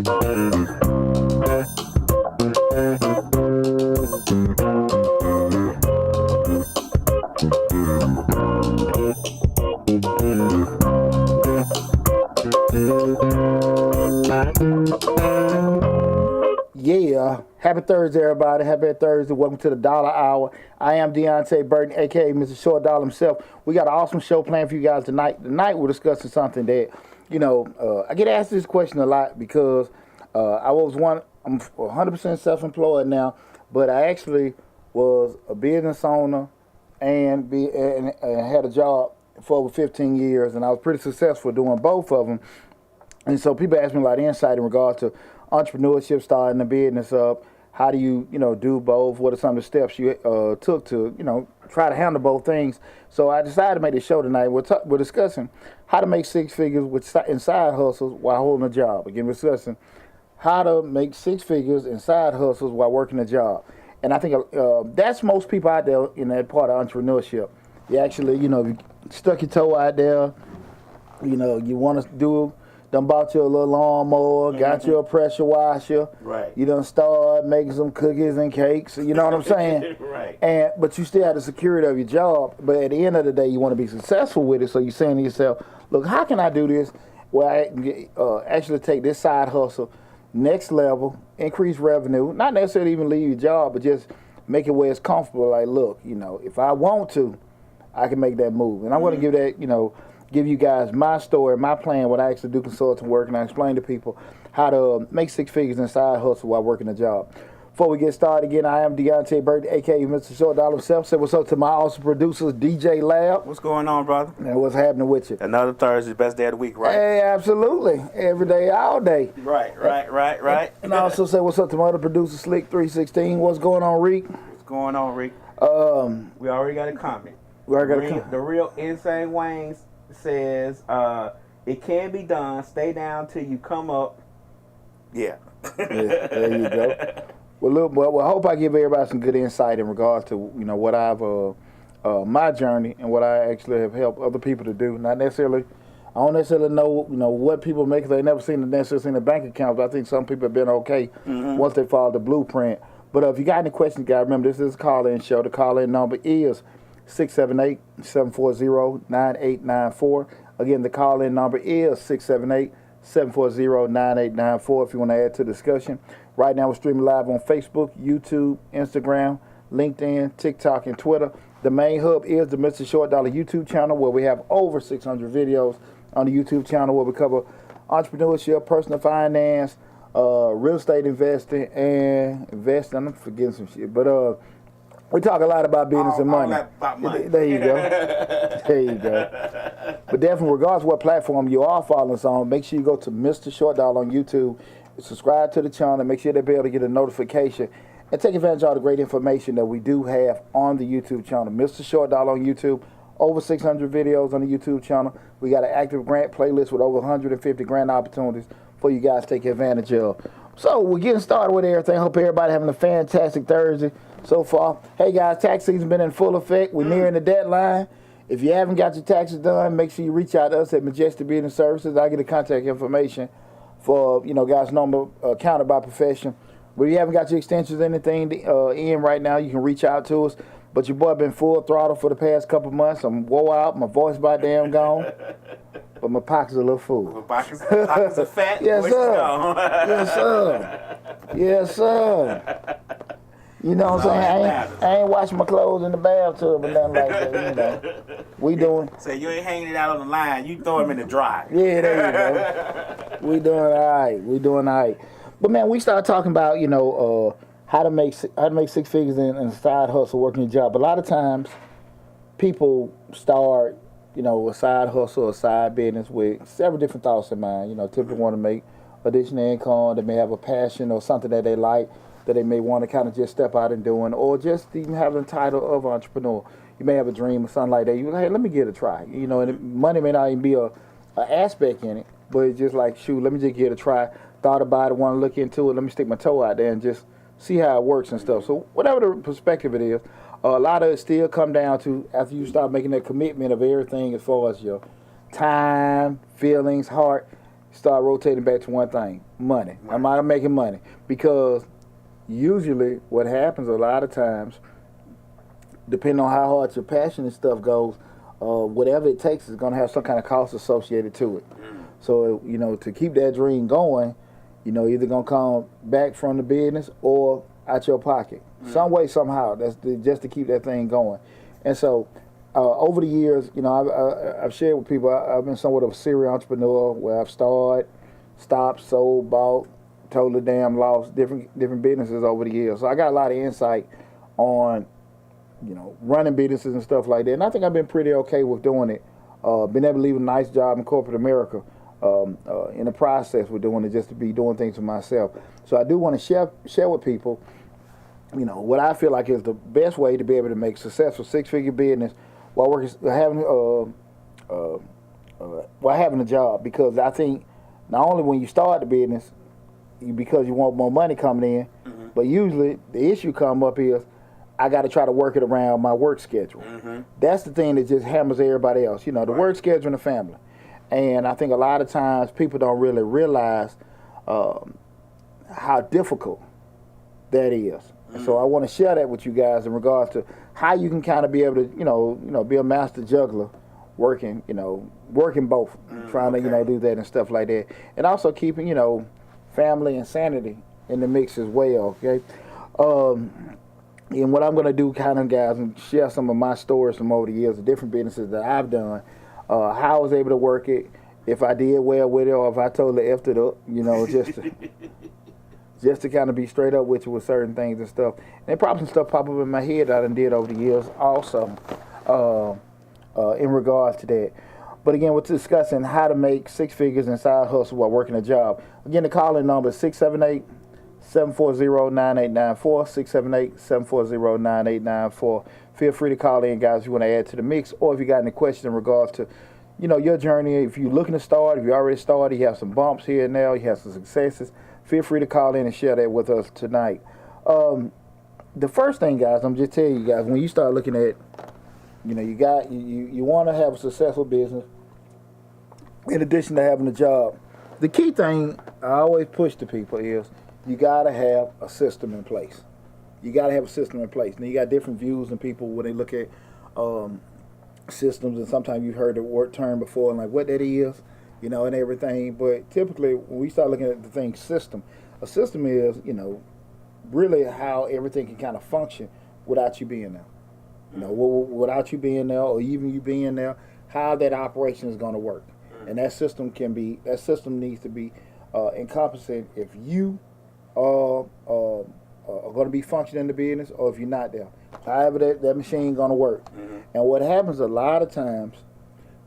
Yeah, happy Thursday, everybody. Happy Thursday. Welcome to the Dollar Hour. I am Deontay Burton, aka Mr. Short Dollar himself. We got an awesome show planned for you guys tonight. Tonight, we're discussing something that, I get asked this question a lot because I'm 100% self-employed now, but I actually was a business owner and had a job for over 15 years, and I was pretty successful doing both of them. And so people ask me a lot of insight in regards to entrepreneurship, starting a business up. How do you, do both? What are some of the steps you took to, try to handle both things? So I decided to make this show tonight. We're discussing how to make six figures in side hustles while holding a job. Again, we're discussing how to make six figures in side hustles while working a job. And I think that's most people out there in that part of entrepreneurship. You actually, you stuck your toe out there, you want to done bought you a little lawnmower, got you a pressure washer. Right. You done start making some cookies and cakes. You know what I'm saying? Right. But you still have the security of your job. But at the end of the day, you want to be successful with it. So you're saying to yourself, look, how can I do this where I actually take this side hustle next level, increase revenue, not necessarily even leave your job, but just make it where it's comfortable. Like, look, if I want to, I can make that move. And I want to give that, give you guys my story, my plan, when I actually do consulting work, and I explain to people how to make six figures in side hustle while working a job. Before we get started again, I am Deontay Burton, a.k.a. Mr. Short Dollar himself. Say what's up to my awesome producers, DJ Lab. What's going on, brother? And what's happening with you? Another Thursday, best day of the week, right? Hey, absolutely. Every day, all day. Right. And I also say what's up to my other producer, Slick316. What's going on, Reek? What's going on, Rick? We already got a comment. The real Insane Waynes says, it can be done. Stay down till you come up. Yeah. There you go. Well, I hope I give everybody some good insight in regards to what I've my journey and what I actually have helped other people to do. I don't necessarily know what people make. They never necessarily seen the bank accounts. I think some people have been okay once they follow the blueprint. But if you got any questions, guys, remember this is a call-in show. The call-in number is 678-740-9894. Again, the call-in number is 678-740-9894 if you want to add to the discussion. Right now, we're streaming live on Facebook, YouTube, Instagram, LinkedIn, TikTok, and Twitter. The main hub is the Mr. Short Dollar YouTube channel, where we have over 600 videos on the YouTube channel where we cover entrepreneurship, personal finance, real estate investing, and investing. I'm forgetting some shit, but we talk a lot about business and money. About money. There you go. There you go. But definitely, regardless of what platform you are following us on, make sure you go to Mr. Short Dollar on YouTube, subscribe to the channel, make sure they'll be able to get a notification, and take advantage of all the great information that we do have on the YouTube channel. Mr. Short Dollar on YouTube, over 600 videos on the YouTube channel. We got an active grant playlist with over 150 grant opportunities for you guys to take advantage of. So we're getting started with everything. Hope everybody having a fantastic Thursday so far. Hey guys, tax season's been in full effect. We're nearing the deadline. If you haven't got your taxes done, make sure you reach out to us at Majestic Business Services. I'll get the contact information for guys' number counted by profession. But if you haven't got your extensions or anything in right now, you can reach out to us. But your boy been full throttle for the past couple months. I'm wore out. My voice about damn gone. But my pockets a little full. My pockets are fat. Yes, sir. Yes, sir. Yes, sir. You know what I'm saying? I ain't washing my clothes in the bathtub or nothing like that. We doing. So you ain't hanging it out on the line. You throw them in the dry. Yeah, there you go. We doing all right. But man, we started talking about how to make six figures in a side hustle, working a job. A lot of times, people start a side hustle, a side business with several different thoughts in mind. Typically want to make additional income. They may have a passion or something that they like that they may want to kind of just step out and doing, or just even having the title of entrepreneur. You may have a dream or something like that. You hey, let me get a try. And money may not even be a aspect in it, but it's just like, shoot, let me just get a try. Thought about it, want to look into it. Let me stick my toe out there and just see how it works and stuff. So whatever the perspective it is, a lot of it still come down to after you start making that commitment of everything as far as your time, feelings, heart. start rotating back to one thing: money. Right. Am I making money? Because usually, what happens a lot of times, depending on how hard your passion and stuff goes, whatever it takes is going to have some kind of cost associated to it. So, you know, to keep that dream going, you know, either going to come back from the business or out your pocket. Some way, somehow. Just to keep that thing going. And so, over the years, you know, I've shared with people, I've been somewhat of a serial entrepreneur where I've started, stopped, sold, bought, totally damn lost different businesses over the years. So I got a lot of insight on, you know, running businesses and stuff like that. And I think I've been pretty okay with doing it. Been able to leave a nice job in corporate America in the process with doing it, just to be doing things for myself. So I do want to share with people, you know, what I feel like is the best way to be able to make successful six-figure business while having a job. Because I think not only when you start the business, because you want more money coming in, but usually the issue come up is I got to try to work it around my work schedule. That's the thing that just hammers everybody else. You know, the work schedule and the family. And I think a lot of times people don't really realize how difficult that is. So I want to share that with you guys in regards to how you can kind of be able to, you know, be a master juggler, working both, trying to, you know, do that and stuff like that, and also keeping, you know, family and sanity in the mix as well. Okay, and what I'm gonna do, kind of guys, and share some of my stories from over the years of different businesses that I've done, how I was able to work it, if I did well with it, or if I totally effed it up, you know, just to kind of be straight up with you with certain things and stuff. And probably some stuff pop up in my head that I done did over the years also in regards to that. But again, we're discussing how to make six figures and side hustle while working a job. Again, the call-in number is 678-740-9894, 678-740-9894. Feel free to call in, guys, if you want to add to the mix, or if you got any questions in regards to, you know, your journey. If you're looking to start, if you already started, you have some bumps here and there, you have some successes, feel free to call in and share that with us tonight. The first thing, guys, I'm just telling you guys, when you start looking at, you know, you want to have a successful business in addition to having a job. The key thing I always push to people is you got to have a system in place. You got to have a system in place. Now, you got different views in people when they look at systems, and sometimes you've heard the word term before and like what that is, you know, and everything. But typically, when we start looking at the thing system, a system is, you know, really how everything can kind of function without you being there. You know, without you being there, or even you being there, how that operation is going to work. And that system needs to be encompassing if you are going to be functioning in the business, or if you're not there. However that machine going to work. And what happens a lot of times,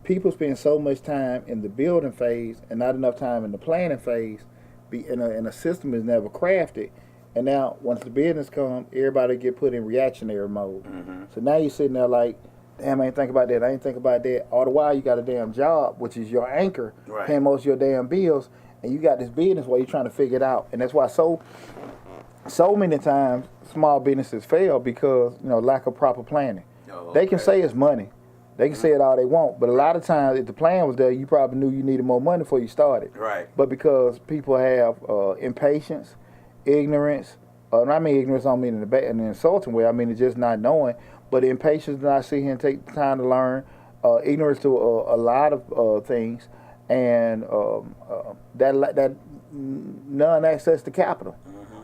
people spend so much time in the building phase and not enough time in the planning phase, and a system is never crafted. And now, once the business comes, everybody get put in reactionary mode. So now you're sitting there like, damn, I ain't think about that. I ain't think about that. All the while, you got a damn job, which is your anchor, paying most of your damn bills, and you got this business while you're trying to figure it out. And that's why so many times small businesses fail, because, you know, lack of proper planning. They can say it's money. They can say it all they want, but a lot of times, if the plan was there, you probably knew you needed more money before you started. But because people have impatience, ignorance, and I mean ignorance, I don't mean in an insulting way, I mean it's just not knowing, but impatience, not sit here and take the time to learn, ignorance to a lot of things, and that non-access to capital.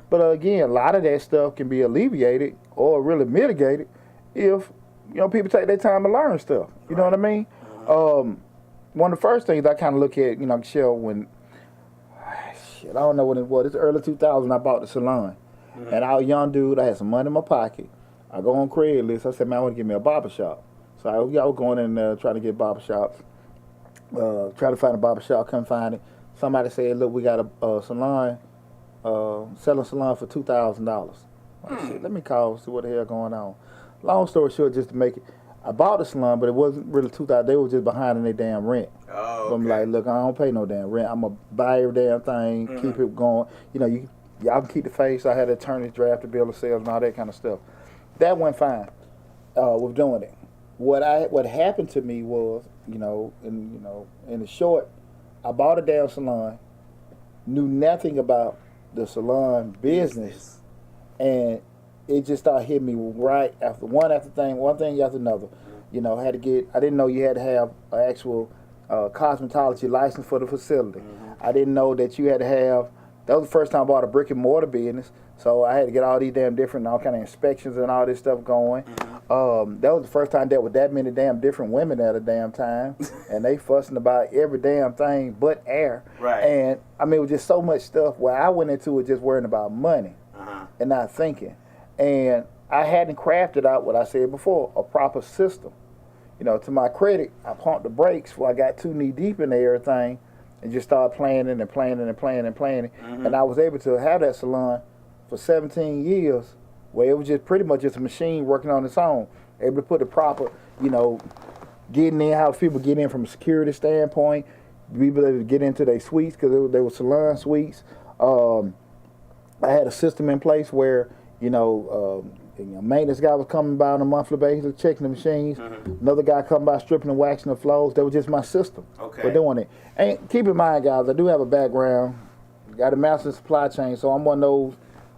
But again, a lot of that stuff can be alleviated or really mitigated if, you know, people take their time to learn stuff. You know what I mean? One of the first things I kind of look at, you know, Michelle, when, I don't know what it was. It's early 2000. I bought the salon, and I was a young dude. I had some money in my pocket. I go on Craigslist. I said, man, I want to get me a barbershop. So I was going in there trying to get barbershops, trying to find a barbershop. Couldn't find it. Somebody said, look, we got a salon, selling salon for $2,000. I said, let me call, see what the hell going on. Long story short, just to make it, I bought the salon, but it wasn't really $2,000. They were just behind in their damn rent. So I'm like, look, I don't pay no damn rent. I'm going to buy every damn thing, keep it going. You know, y'all can keep the face. I had attorneys draft the bill of sales and all that kind of stuff. That went fine with doing it. What happened to me was, in the short I bought a damn salon, knew nothing about the salon business, and it just started hitting me right after one thing after another. You know, I didn't know you had to have an actual cosmetology license for the facility. I didn't know that you had to have, that was the first time I bought a brick and mortar business, so I had to get all these damn different, all kind of inspections and all this stuff going. That was the first time I dealt with that many damn different women at a damn time, and they fussing about every damn thing but air. Right. And I mean, it was just so much stuff where I went into it just worrying about money and not thinking. And I hadn't crafted out what I said before, a proper system. You know, to my credit, I pumped the brakes before I got too knee deep into everything and just started planning. And I was able to have that salon for 17 years where it was just pretty much just a machine working on its own. Able to put the proper, you know, getting in, how people get in from a security standpoint, be able to get into their suites because they were salon suites. I had a system in place where, maintenance guy was coming by on a monthly basis, checking the machines. Another guy come by stripping and waxing the floors. That was just my system for doing it. And keep in mind, guys, I do have a background. Got a master's in supply chain, so I'm one of those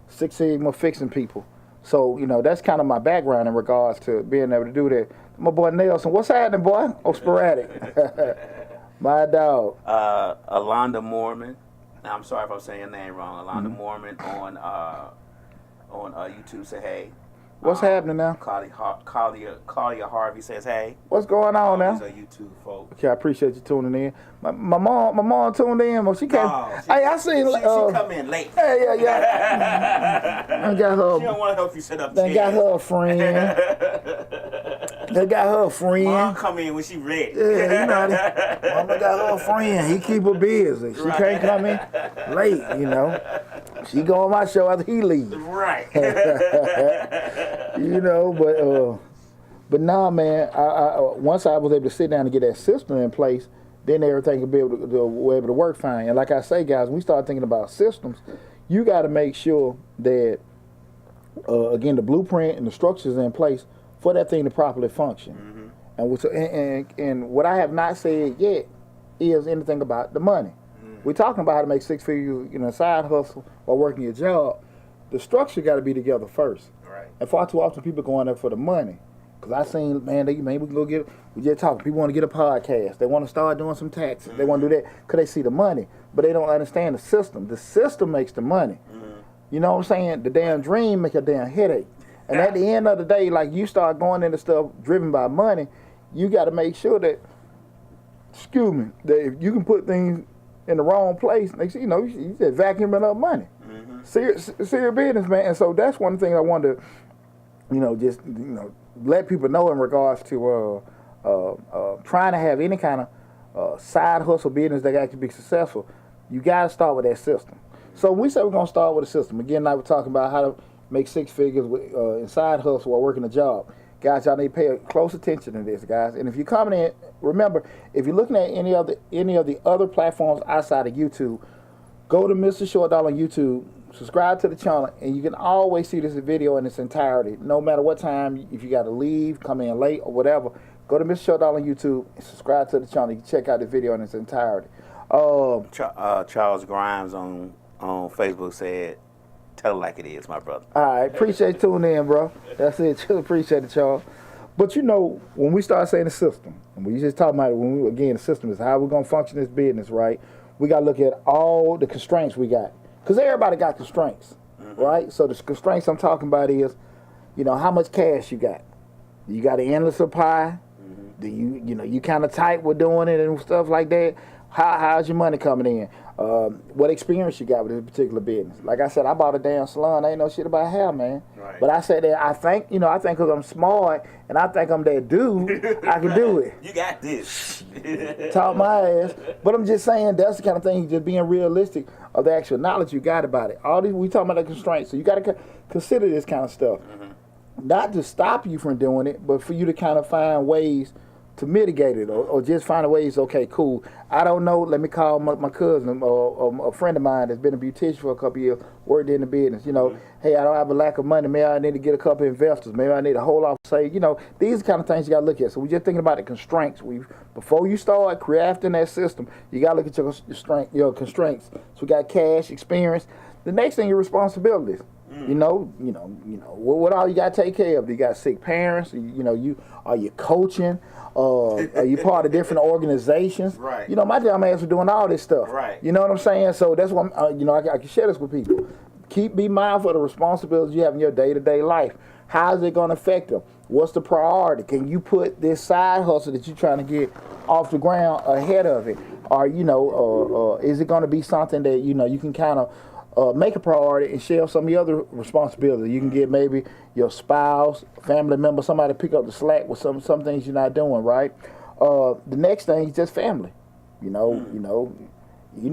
Six Sigma fixing people. So, you know, that's kind of my background in regards to being able to do that. My boy Nelson, what's happening, boy? Oh, sporadic. My dog. Alonda Mormon. Now, I'm sorry if I'm saying your name wrong. Alonda Mormon on YouTube say, hey. What's happening now? Claudia Harvey says, hey. What's going on now? These are YouTube folks. Okay, I appreciate you tuning in. My mom tuned in, but she came. Hey, I seen. She come in late. Hey, yeah. I got her. She don't want to help you set up. They got her a friend. They got her a friend. Mom come in when she ready. Yeah, you know. Mama got her a friend. He keep her busy. She can't come in late, you know. She go on my show after he leaves. Right. You know, but nah, man. I once I was able to sit down and get that system in place, then everything could be able to work fine. And like I say, guys, when we start thinking about systems, you got to make sure that again the blueprint and the structures in place for that thing to properly function. And what I have not said yet is anything about the money. We're talking about how to make six figures, side hustle while working your job. The structure got to be together first. Right. And far too often people going there for the money. Because I seen, man, we can go we just talking. People want to get a podcast. They want to start doing some taxes. They want to do that because they see the money. But they don't understand the system. The system makes the money. You know what I'm saying? The damn dream make a damn headache. And at the end of the day, like you start going into stuff driven by money, you got to make sure that, that if you can put things in the wrong place, you just vacuuming up money. Serious business, man. And so that's one thing I wanted to, let people know in regards to trying to have any kind of side hustle business that actually be successful. You got to start with that system. So when we say we're going to start with a system, again, like we're talking about how to make six figures in side hustle while working a job. Guys, y'all need to pay close attention to this, guys. And if you're coming in, remember, if you're looking at any of the other platforms outside of YouTube, go to Mr. Short Dollar on YouTube, subscribe to the channel, and you can always see this video in its entirety. No matter what time, if you got to leave, come in late, or whatever, go to Mr. Short Dollar on YouTube and subscribe to the channel. You can check out the video in its entirety. Charles Grimes on Facebook said, tell it like it is, my brother. All right, appreciate tuning in, bro. That's it. Appreciate it, Charles. But when we start saying the system, and we just talking about it, the system is how we're going to function this business, right? We got to look at all the constraints we got. Because everybody got constraints, right? So the constraints I'm talking about is, how much cash you got. You got an endless supply. Do you kind of tight with doing it and stuff like that? How's your money coming in? What experience you got with this particular business? Like I said, I bought a damn salon. I ain't know shit about hair, man. Right. But I said that I think because I'm smart and I think I'm that dude, I can do it. You got this. Taught my ass. But I'm just saying that's the kind of thing, just being realistic of the actual knowledge you got about it. All these, we talking about the constraints. So you got to consider this kind of stuff. Not to stop you from doing it, but for you to kind of find ways to mitigate it, or just find a ways. Okay, cool. I don't know. Let me call my cousin or a friend of mine that's been a beautician for a couple of years, worked in the business. Hey, I don't have a lack of money. Maybe I need to get a couple of investors. Maybe I need a whole lot of say. These are the kind of things you got to look at. So we're just thinking about the constraints. Before you start crafting that system, you got to look at your constraints. So we got cash, experience. The next thing, your responsibilities. What all you got to take care of? You got sick parents. Are you coaching? Are you part of different organizations? Right. My damn ass was doing all this stuff. Right. You know what I'm saying? So that's why I can share this with people. Be mindful of the responsibilities you have in your day-to-day life. How is it going to affect them? What's the priority? Can you put this side hustle that you're trying to get off the ground ahead of it? Or is it going to be something that you can kind of make a priority and share some of your other responsibilities? You can get maybe your spouse, family member, somebody to pick up the slack with some things you're not doing, right? The next thing is just family. You know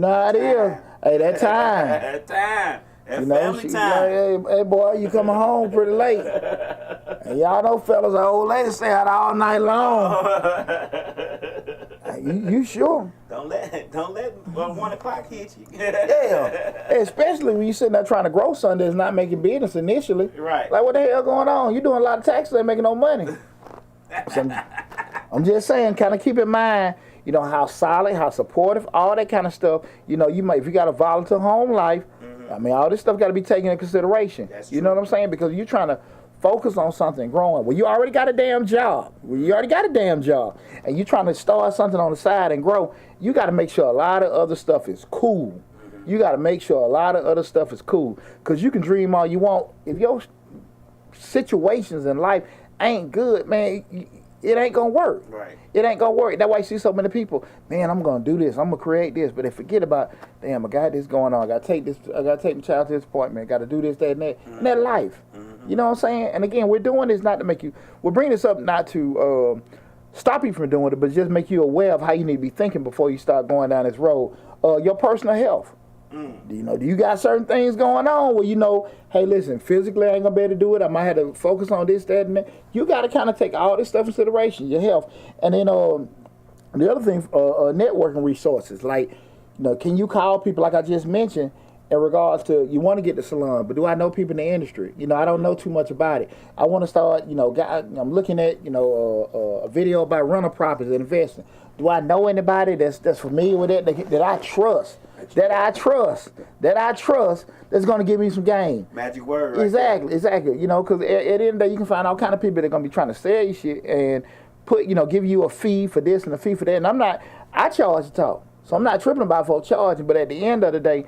how it is. Hey, that time. That time. That's family she's time. like, hey, boy, you coming home pretty late. And y'all know fellas, an old lady stay out all night long. You sure? Don't let 1 o'clock hit you. Yeah, especially when you sitting there trying to grow something that's not making business initially. Right. Like, what the hell going on? You doing a lot of taxes, ain't making no money. So I'm just saying, kind of keep in mind, how solid, how supportive, all that kind of stuff. If you got a volatile home life, all this stuff got to be taken into consideration. That's you know what I'm saying? Because you're trying to focus on something growing. Well, you already got a damn job. And you're trying to start something on the side and grow. You got to make sure a lot of other stuff is cool. You got to make sure a lot of other stuff is cool. Because you can dream all you want. If your situations in life ain't good, man, it ain't going to work. Right. It ain't going to work. That's why you see so many people, man, I'm going to do this. I'm going to create this. But they forget about, damn, I got this going on. I got to take my child to this appointment. I got to do this, that, and that. And that life. You know what I'm saying? And again, we're doing this not to make you, we're bringing this up not to stop you from doing it, but just make you aware of how you need to be thinking before you start going down this road. Your personal health. Do you got certain things going on where hey, listen, physically I ain't gonna be able to do it. I might have to focus on this, that, and that. You got to kind of take all this stuff into consideration, your health. And then the other thing, networking resources. Like, can you call people like I just mentioned in regards to, you want to get the salon, but do I know people in the industry? I don't know too much about it. I want to start, I'm looking at, a video about rental properties and investing. Do I know anybody that's familiar with it, that I trust? That I trust, that's going to give me some game. Magic word, right? Exactly. Because at the end of the day, you can find all kind of people that are going to be trying to sell you shit and give you a fee for this and a fee for that. And I charge to talk. So I'm not tripping about folks charging, but at the end of the day,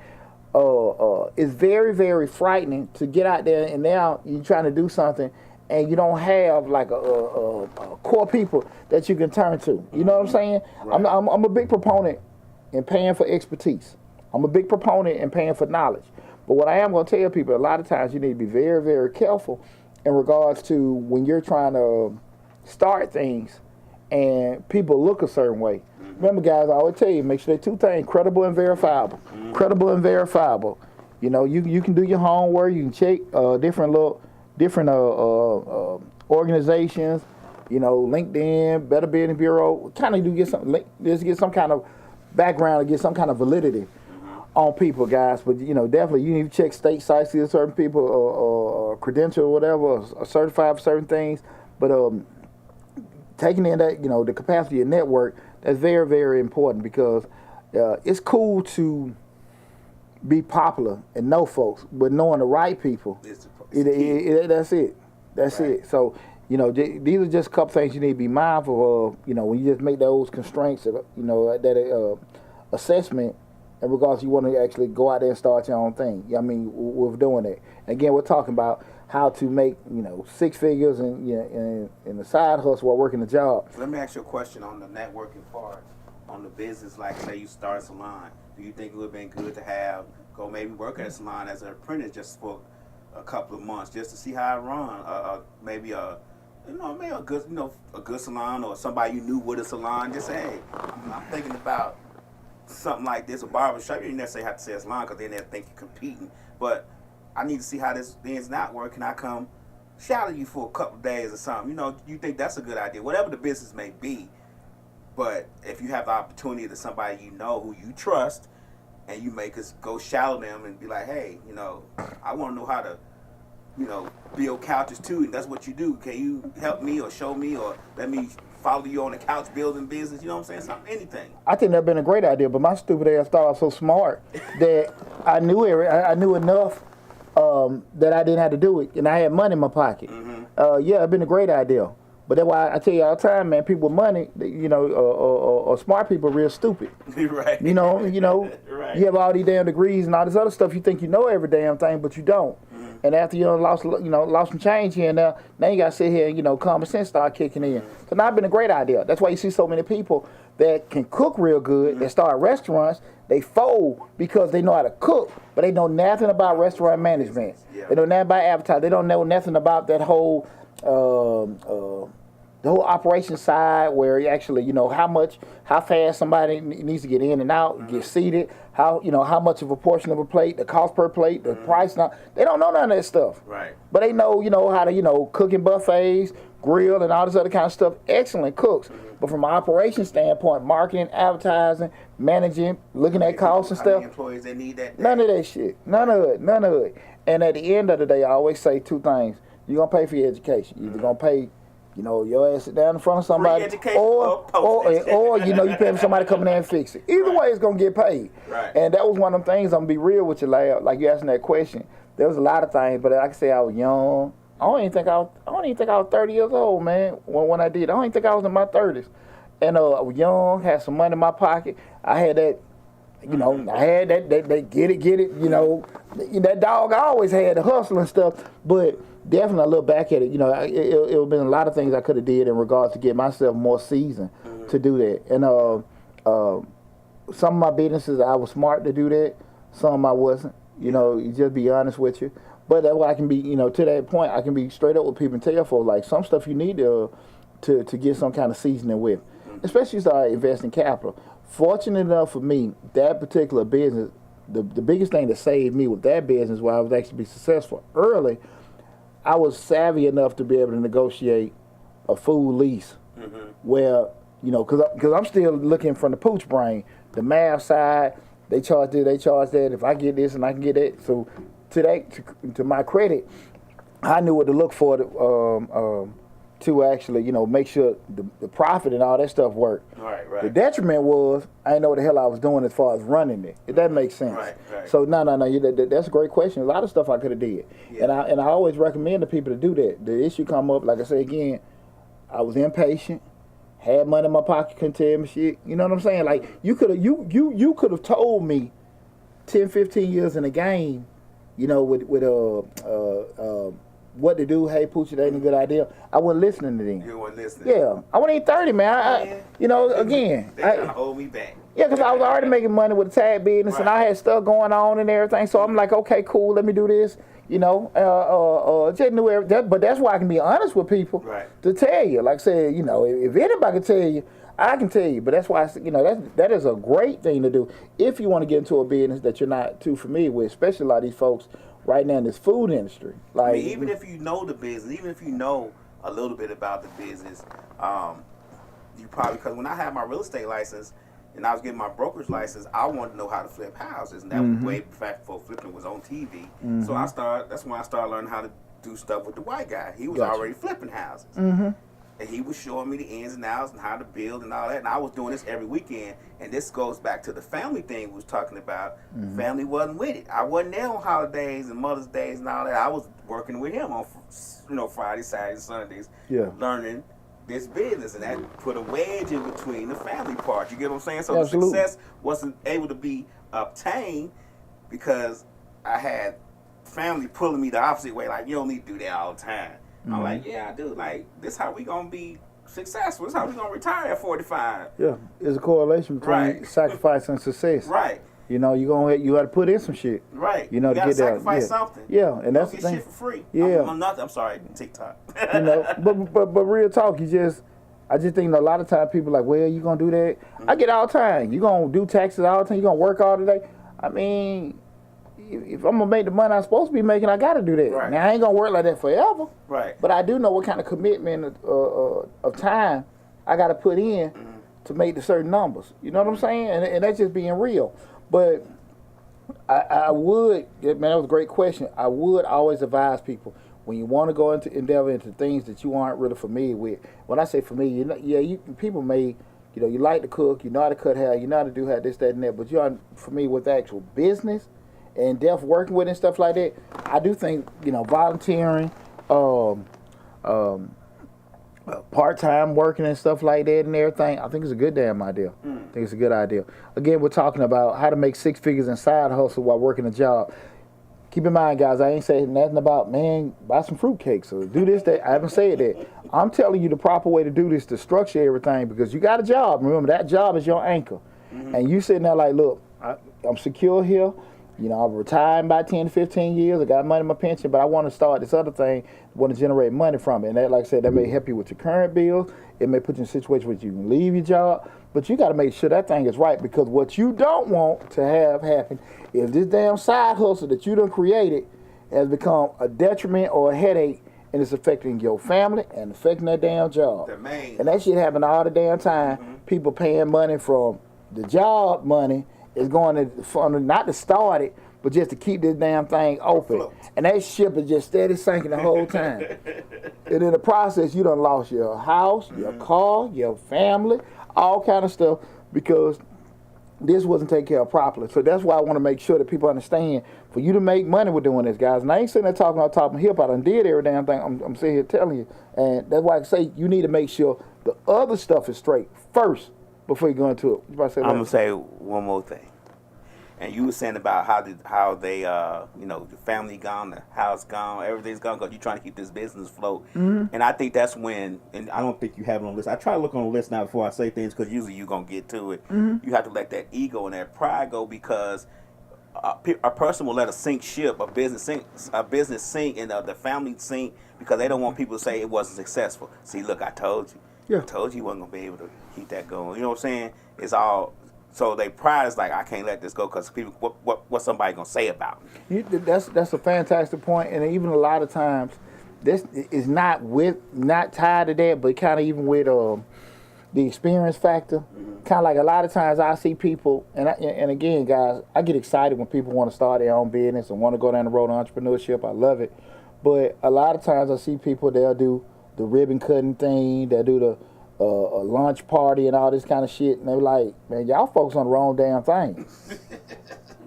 it's very, very frightening to get out there and now you're trying to do something and you don't have like a core people that you can turn to. You know what I'm saying? Right. I'm a big proponent in paying for expertise. I'm a big proponent in paying for knowledge. But what I am going to tell people, a lot of times you need to be very, very careful in regards to when you're trying to start things and people look a certain way. Remember, guys, I always tell you, make sure they're two things, credible and verifiable. Credible and verifiable. You can do your homework. You can check different organizations, LinkedIn, Better Business Bureau. Kind of get some kind of background to get some kind of validity on people, guys. But definitely you need to check state sites, see certain people or credential or whatever, or certified for certain things. But taking in that the capacity of network, that's very, very important because it's cool to be popular and know folks, but knowing the right people, that's it. That's right. It. So these are just a couple things you need to be mindful of. When you just make those constraints, that assessment in regards to you want to actually go out there and start your own thing. We're doing it. Again, we're talking about how to make 6 figures in the side hustle while working a job. Let me ask you a question on the networking part, on the business. Like, say you start a salon, do you think it would have been good to go maybe work at a salon as an apprentice just for a couple of months just to see how it run? Maybe a good salon or somebody you knew with a salon. Just say, hey, I'm thinking about something like this, a barbershop. You didn't necessarily have to say a salon because then they'll think you're competing. But I need to see how this thing's not working. I come shadow you for a couple of days or something. You think that's a good idea. Whatever the business may be, But if you have the opportunity to somebody you know who you trust, and you make us go shallow them and be like, hey, you know, I want to know how to, you know, build couches too, and that's what you do. Can you help me or show me or let me follow you on the couch building business? You know what I'm saying? Something, anything. I think that'd been a great idea, but my stupid ass thought I was so smart that I knew enough that I didn't have to do it, and I had money in my pocket. Yeah, it'd been a great idea. But that's why I tell you all the time, man, people with money, you know, or smart people are real stupid. Right. You know, right. You have all these damn degrees and all this other stuff. You think you know every damn thing, but you don't. And after you lost some change here and there, now you got to sit here and, common sense start kicking in. So now it's been a great idea. That's why you see so many people that can cook real good, that start restaurants, they fold because they know how to cook, but they know nothing about restaurant management. Yeah. They know nothing about advertising. They don't know nothing about that whole the whole operation side where you actually, how fast somebody needs to get in and out, get seated, how much of a portion of a plate, the cost per plate, the price. Now, they don't know none of that stuff. Right. But they know, how to, cook in buffets, grill, and all this other kind of stuff. Excellent cooks. But from an operation standpoint, marketing, advertising, managing, looking at costs and stuff. Employees, they need that. None of that shit. None of it. And at the end of the day, I always say two things. You're going to pay for your education. You're either going to pay, your ass sit down in front of somebody, or you pay for somebody to come in there and fix it. Either way, it's going to get paid. Right. And that was one of them things, I'm going to be real with you, like you asking that question. There was a lot of things, but like I say, I was young. I don't even think I was 30 years old, man, when I did. I don't even think I was in my 30s. And I was young, had some money in my pocket. I had that, I had that get it, that dog I always had, the hustle and stuff. But definitely I look back at it, it would have been a lot of things I could have did in regards to get myself more seasoned to do that. And some of my businesses, I was smart to do that. Some I wasn't, just be honest with you. But that's why I can be, to that point, I can be straight up with people and tell folks, like, some stuff you need to get some kind of seasoning with, especially start investing capital. Fortunate enough for me, that particular business, the biggest thing that saved me with that business, where I was actually be successful early, I was savvy enough to be able to negotiate a food lease where, because I'm still looking from the pooch brain, the math side, they charge this, they charge that. If I get this and I can get that, so to my credit, I knew what to look for to actually, make sure the profit and all that stuff worked. Right. The detriment was I didn't know what the hell I was doing as far as running it. If that makes sense. Right. So no, that's a great question. A lot of stuff I could have did, and I always recommend to people to do that. The issue come up, like I say again, I was impatient, had money in my pocket, couldn't tell me shit. You know what I'm saying? Like you could have told me 10, 15 years in the game, with what to do. Hey, Poochie, that ain't a good idea. I wasn't listening to them. You weren't listening. Yeah, I wasn't even 30, man. Again, they trying to hold me back. Yeah, because I was already making money with the tag business, and I had stuff going on and everything. So I'm like, okay, cool, let me do this. Just knew everything. But that's why I can be honest with people to tell you. Like I said, if anybody can tell you, I can tell you. But that's why that is a great thing to do if you want to get into a business that you're not too familiar with, especially a lot of these folks right now in this food industry. Like, even if you know the business, even if you know a little bit about the business, you probably, because when I had my real estate license and I was getting my brokerage license, I wanted to know how to flip houses, and that was way back before flipping was on TV. So that's when I started learning how to do stuff with the white guy. He was already flipping houses. And he was showing me the ins and outs and how to build and all that. And I was doing this every weekend. And this goes back to the family thing we was talking about. Family wasn't with it. I wasn't there on holidays and Mother's Days and all that. I was working with him on Fridays, Saturdays, Sundays, learning this business. And that put a wedge in between the family part. You get what I'm saying? So the success wasn't able to be obtained because I had family pulling me the opposite way. Like, you don't need to do that all the time. I'm like, yeah, I do. Like, this how we gonna be successful. This how we gonna retire at 45. Yeah, there's a correlation between sacrifice and success. Right. You got to put in some shit. Right. You gotta get sacrifice something. Yeah, and that's the thing. Shit for free. Yeah. I'm sorry, TikTok. But real talk, I just think a lot of times people like, well, you gonna do that? I get all the time. You gonna do taxes all the time? You gonna work all the day? I mean, if I'm gonna make the money I'm supposed to be making, I gotta do that. Right. Now I ain't gonna work like that forever. Right. But I do know what kind of commitment of time I gotta put in to make the certain numbers. You know what I'm saying? And that's just being real. But I would, man, that was a great question. I would always advise people when you want to go into endeavor into things that you aren't really familiar with. When I say familiar, people may, you like to cook, you know how to cut hair, you know how to do hair, this, that, and that, but you aren't familiar with the actual business and depth working with and stuff like that. I do think, volunteering, part-time working and stuff like that and everything, I think it's a good damn idea. I think it's a good idea. Again, we're talking about how to make 6 figures in side hustle while working a job. Keep in mind, guys, I ain't saying nothing about, man, buy some fruitcakes or do this, that. I haven't said that. I'm telling you the proper way to do this, to structure everything, because you got a job. Remember, that job is your anchor. And you sitting there like, look, I'm secure here. I'm retired in about 10 to 15 years. I got money in my pension, but I want to start this other thing, want to generate money from it. And that, like I said, that may help you with your current bills. It may put you in a situation where you can leave your job. But you got to make sure that thing is right, because what you don't want to have happen is this damn side hustle that you done created has become a detriment or a headache, and it's affecting your family and affecting that damn job. And that shit happen all the damn time. People paying money from the job money is going to, not to start it, but just to keep this damn thing open. And that ship is just steady sinking the whole time. And in the process, you done lost your house, your car, your family, all kind of stuff, because this wasn't taken care of properly. So that's why I want to make sure that people understand, for you to make money with doing this, guys. And I ain't sitting there talking on top of hip hop. I done did every damn thing. I'm sitting here telling you. And that's why I say you need to make sure the other stuff is straight first before you go into it. I'm going to say one more thing. And you were saying about how they the family gone, the house gone, everything's gone, because you're trying to keep this business afloat. And I think that's when, and I don't think you have it on the list. I try to look on the list now before I say things, because usually you're going to get to it. You have to let that ego and that pride go, because a person will let a sink ship, a business sink, and the family sink, because they don't want people to say it wasn't successful. See, look, I told you. Yeah. I told you wasn't going to be able to keep that going. You know what I'm saying? It's all... So they pride is like, I can't let this go, because people, what's somebody gonna say about me? That's a fantastic point, and even a lot of times, this is not tied to that, but kind of even with the experience factor. Kind of like a lot of times I see people, and again, guys, I get excited when people want to start their own business and want to go down the road of entrepreneurship. I love it, but a lot of times I see people, they'll do the ribbon cutting thing, they'll do the a lunch party and all this kind of shit, and they're like, man, y'all focus on the wrong damn thing.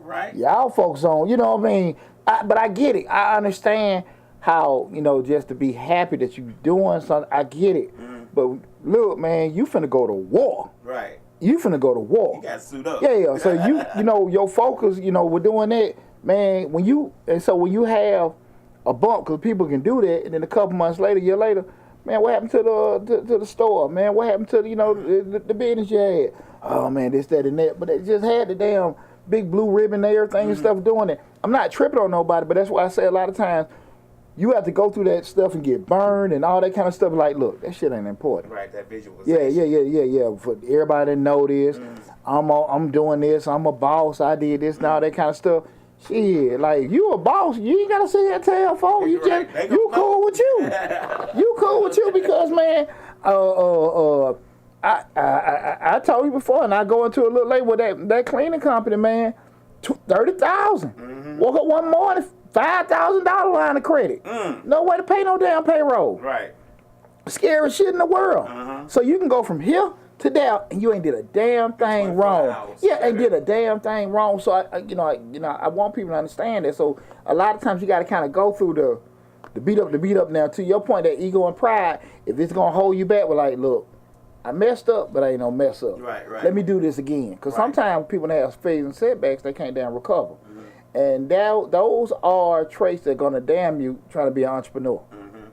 Right. Y'all focus on, you know what I mean? But I get it. I understand how, just to be happy that you're doing something. I get it. But look, man, you finna go to war. Right. You finna go to war. You got to suit up. Yeah. So your focus, we're doing that, man. When you have a bump, because people can do that, and then a couple months later, year later, man, what happened to the store, man? What happened to the business you had? Oh man, this, that, and that. But they just had the damn big blue ribbon and everything and stuff doing it. I'm not tripping on nobody, but that's why I say a lot of times you have to go through that stuff and get burned and all that kind of stuff. Like, look, that shit ain't important. Right, that visualization. Yeah. For everybody to know this, I'm doing this. I'm a boss. I did this and all that kind of stuff. Shit, like, you a boss, you ain't gotta sit here and tell folks. You cool with you. You cool with you, because, man, I told you before, and I go into a little later with that cleaning company, man, $30,000. Woke up one morning, $5,000 line of credit. No way to pay no damn payroll. Right. Scary shit in the world. So you can go from here to there, and you ain't did a damn thing wrong. Ain't did a damn thing wrong. So I want people to understand that. So a lot of times you got to kind of go through the beat up. Now, to your point, that ego and pride, if it's gonna hold you back, we're like, look, I messed up, but I ain't no mess up. Right. Let me do this again, because sometimes people have failures and setbacks, they can't damn recover, and those are traits that are gonna damn you trying to be an entrepreneur,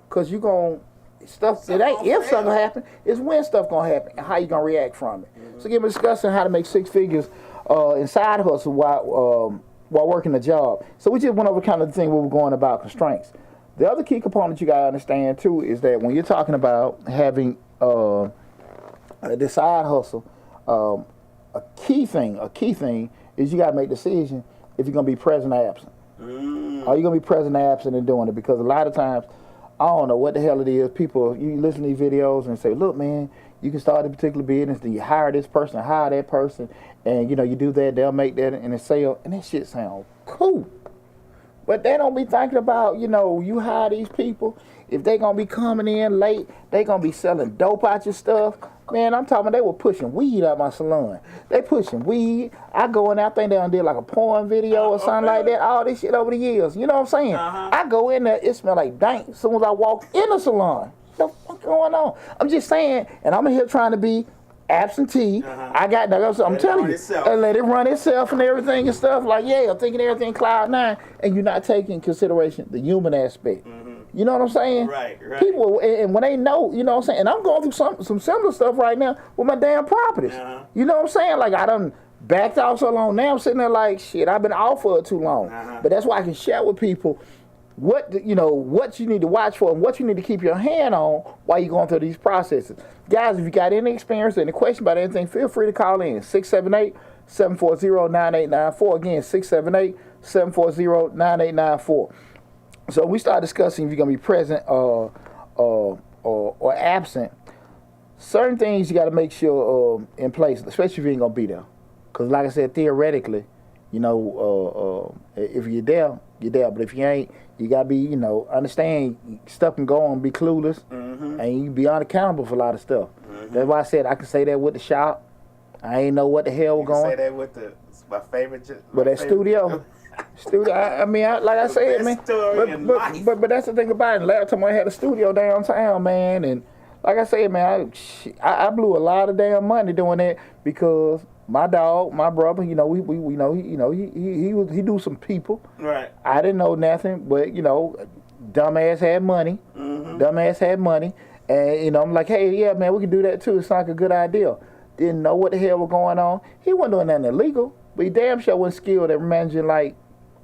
because you gonna. Stuff, it ain't if something gonna happen, it's when stuff gonna happen and how you gonna react from it. So again, we're discussing how to make 6 figures in side hustle while working a job. So we just went over kind of the thing we were going about constraints. The other key component you gotta understand too is that when you're talking about having this side hustle, a key thing is you gotta make a decision if you're gonna be present or absent. Are you gonna be present or absent in doing it? Because a lot of times, I don't know what the hell it is. People, you listen to these videos and say, look, man, You can start a particular business, then you hire this person, hire that person, and you know you do that, they'll make that in a sale, and that shit sound cool. But they don't be thinking about, you know, you hire these people, if they gonna be coming in late, they gonna be selling dope out your stuff. Man, I'm talking, they were pushing weed out my salon. They pushing weed. I go in there, I think they done did like a porn video or something like that. All this shit over the years. You know what I'm saying? I go in there, it smell like dank as soon as I walk in the salon. What the fuck going on? I'm just saying, and I'm in here trying to be absentee. I got, I'm telling you, and let it run itself and everything and stuff. Like, yeah, I'm thinking everything cloud nine, and you're not taking into consideration the human aspect. You know what I'm saying? Right. People, and when they know, you know what I'm saying, and I'm going through some similar stuff right now with my damn properties. You know what I'm saying? Like, I done backed off so long, now I'm sitting there like, shit, I've been off for too long. But that's why I can share with people what you know, what you need to watch for and what you need to keep your hand on while you're going through these processes. Guys, if you got any experience, any question about anything, feel free to call in 678-740-9894. Again, 678-740-9894. So we start discussing if you're gonna be present or absent. Certain things you got to make sure in place, especially if you ain't gonna be there. Cause like I said, theoretically, you know, if you're there, you're there. But if you ain't, you gotta be, you know, understand stuff can go on, be clueless, and you be unaccountable for a lot of stuff. That's why I said I can say that with the shop. I ain't know what the hell was going. Say that with my favorite. But that studio. I mean, like I said, man. But that's the thing about it. Last time I had a studio downtown, man, and like I said, man, I blew a lot of damn money doing that because my dog, my brother, you know, he do some people. Right. I didn't know nothing, but you know, dumbass had money. Dumbass had money, and you know, I'm like, hey, yeah, man, we can do that too. It's like a good idea. Didn't know what the hell was going on. He wasn't doing nothing illegal, but he damn sure wasn't skilled at managing like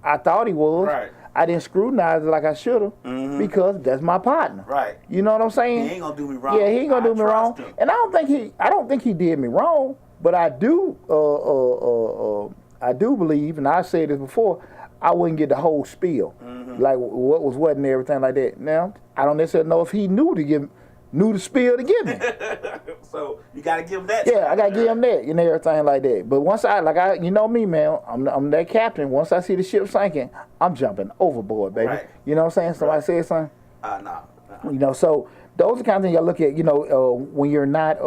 I thought he was. Right. I didn't scrutinize it like I should have because that's my partner. Right. You know what I'm saying? He ain't gonna do me wrong. Yeah, he ain't gonna do me wrong. Him. And I don't think he did me wrong, but I do believe, and I said this before, I wouldn't get the whole spiel, like what was what and everything like that. Now I don't necessarily know if he knew the spiel to give me. So you gotta give him that. Yeah, I gotta give him that, you know, everything like that. But once you know me, man, I'm that captain. Once I see the ship sinking, I'm jumping overboard, baby. Right. You know what I'm saying? Somebody said something? No. You know, so those are the kind of things you gotta look at. You know, when you're not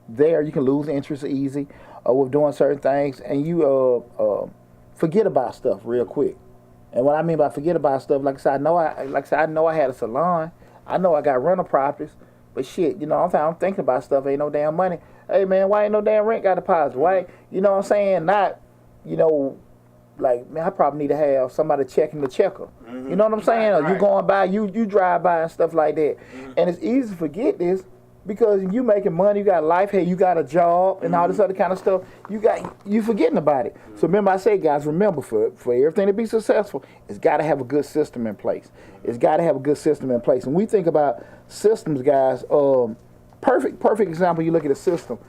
there, you can lose interest easy with doing certain things, and you forget about stuff real quick. And what I mean by forget about stuff, like I said, I know I had a salon. I know I got rental properties, but shit, you know, I'm thinking about stuff. Ain't no damn money. Hey man, why ain't no damn rent got deposited? Why, you know what I'm saying? Not, you know, like, man, I probably need to have somebody checking the checker. You know what I'm saying? Right. Or you going by, you drive by and stuff like that. And it's easy to forget this because you making money, you got a life here, you got a job and all this other kind of stuff. You forgetting about it. So remember I say, guys, remember for everything to be successful, it's got to have a good system in place. It's got to have a good system in place. And we think about systems, guys. Perfect example. You look at a system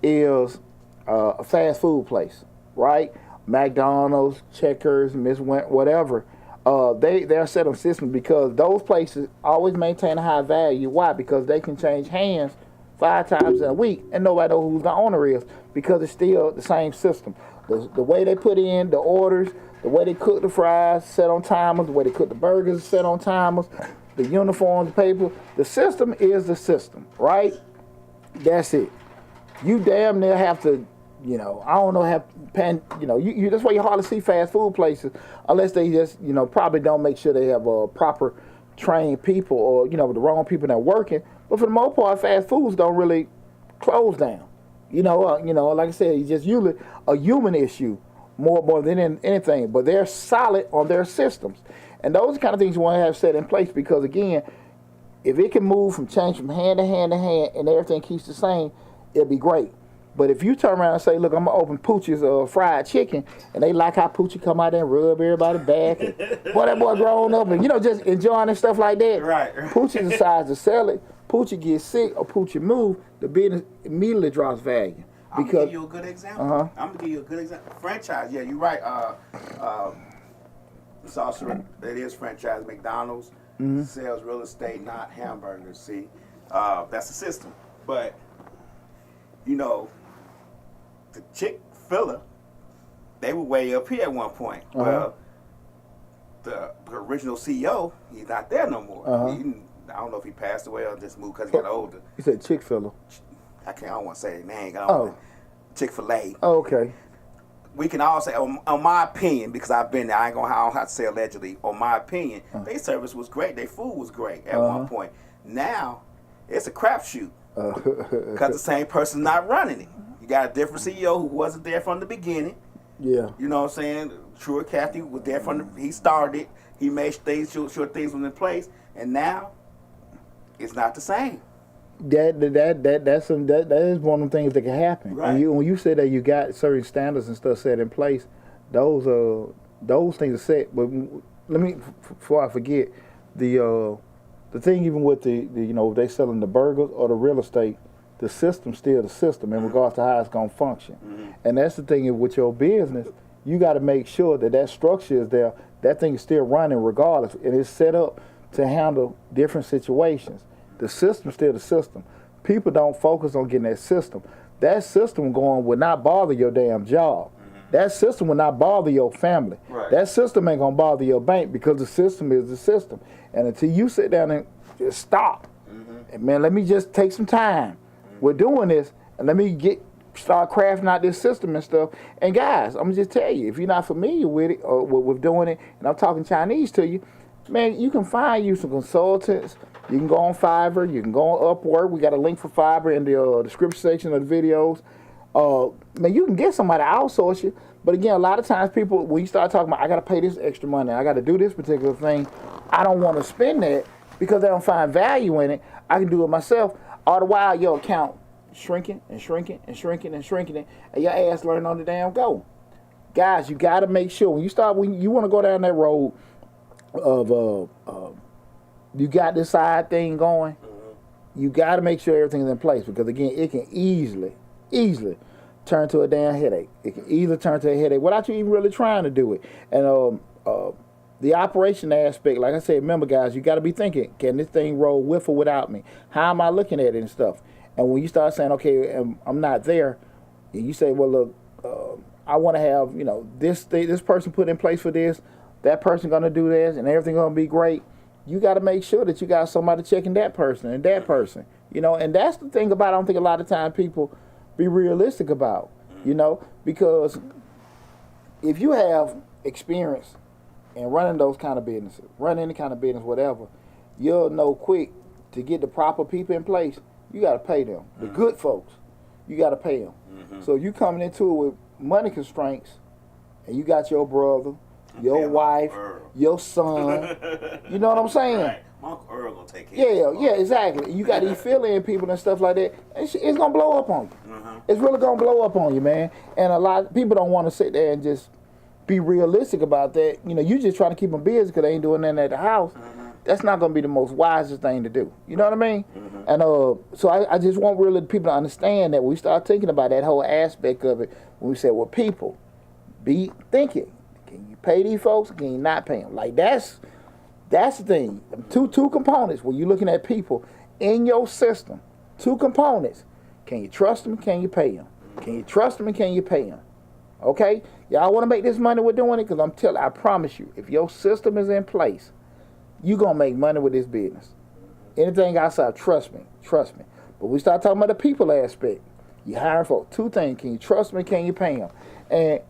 is a fast food place, right? McDonald's, Checkers, Miss Went, whatever. They're set on systems because those places always maintain a high value. Why? Because they can change hands 5 times in a week and nobody knows who the owner is because it's still the same system. The way they put in the orders, the way they cook the fries, set on timers, the way they cook the burgers, set on timers, the uniforms, the paper. The system is the system, right? That's it. You damn near have to, you know, I don't know, you that's why you hardly see fast food places unless they just, you know, probably don't make sure they have proper trained people or, you know, the wrong people that are working. But for the most part, fast foods don't really close down. You know, like I said, it's just usually a human issue more than anything. But they're solid on their systems. And those are the kind of things you want to have set in place because, again, if it can move from change from hand to hand to hand and everything keeps the same, it'll be great. But if you turn around and say, look, I'm going to open Pooch's fried chicken, and they like how Poochie come out there and rub everybody's back, and boy, that boy grown up, and, you know, just enjoying and stuff like that. Right. Poochie decides to sell it. Poochie gets sick or Poochie move, the business immediately drops value. I'm going to give you a good example. I'm going to give you a good example. Franchise, yeah, you're right. It's also, it is franchise. McDonald's sells real estate, not hamburgers, see. That's the system. But you know, the Chick-fil-A, they were way up here at one point. Well, the original CEO, he's not there no more. I don't know if he passed away or just moved because he got older. You said Chick-fil-A. I don't want to say his name. Chick-fil-A. Oh, okay. We can all say, on my opinion, because I've been there, I don't have to say allegedly, on my opinion, their service was great, their food was great at one point. Now, it's a crapshoot because the same person's not running it. You got a different CEO who wasn't there from the beginning. Yeah. You know what I'm saying? Truett Cathy was there he started, he made sure things was in place, and now, it's not the same. That is one of the things that can happen. Right. And when you say that you got certain standards and stuff set in place, those things are set. But let me, before I forget, the thing even with the they selling the burgers or the real estate, the system's still the system in regards to how it's gonna function. And that's the thing with your business. You got to make sure that structure is there. That thing is still running regardless, and it's set up to handle different situations. The system's still the system. People don't focus on getting that system. That system would not bother your damn job. That system will not bother your family. Right. That system ain't gonna bother your bank because the system is the system. And until you sit down and just stop, and man, let me just take some time. We're doing this, and let me start crafting out this system and stuff. And guys, I'm gonna just tell you, if you're not familiar with it or with doing it, and I'm talking Chinese to you, man, you can find you some consultants. You can go on Fiverr. You can go on Upwork. We got a link for Fiverr in the description section of the videos. Man, you can get somebody to outsource you. But again, a lot of times people, when you start talking about, I got to pay this extra money, I got to do this particular thing, I don't want to spend that because they don't find value in it. I can do it myself. All the while, your account shrinking and shrinking and shrinking and shrinking, and your ass learning on the damn go. Guys, you got to make sure when you want to go down that road of you got this side thing going, you got to make sure everything's in place because again, it can easily turn to a damn headache. It can easily turn to a headache without you even really trying to do it. And the operation aspect, like I said, remember guys, you got to be thinking, can this thing roll with or without me? How am I looking at it and stuff? And when you start saying, okay, I'm not there, and you say, well, look, I want to have, this person put in place for this, that person going to do this, and everything going to be great. You got to make sure that you got somebody checking that person and that person, and that's the thing about, I don't think a lot of time people be realistic about, because if you have experience in running those kind of businesses, run any kind of business, whatever, you'll know quick to get the proper people in place, you got to pay them. The good folks, you got to pay them. So you coming into it with money constraints and you got your brother, your wife, your son. You know what I'm saying? Right. Uncle Earl gonna take care of it. Yeah, exactly. You got these fill-in people and stuff like that. It's gonna blow up on you. It's really gonna blow up on you, man. And a lot of people don't want to sit there and just be realistic about that. You just trying to keep them busy because they ain't doing nothing at the house. That's not gonna be the most wisest thing to do. You know what I mean? And so I just want really people to understand that when we start thinking about that whole aspect of it, when we say, well, people, be thinking. Can you pay these folks or can you not pay them? Like that's the thing. Two components when you're looking at people in your system. Two components. Can you trust them? Can you pay them? Can you trust them and can you pay them? Okay? Y'all want to make this money with doing it? Because I promise you, if your system is in place, you're going to make money with this business. Anything outside, trust me. But we start talking about the people aspect. You hiring for two things. Can you trust me? Can you pay them? And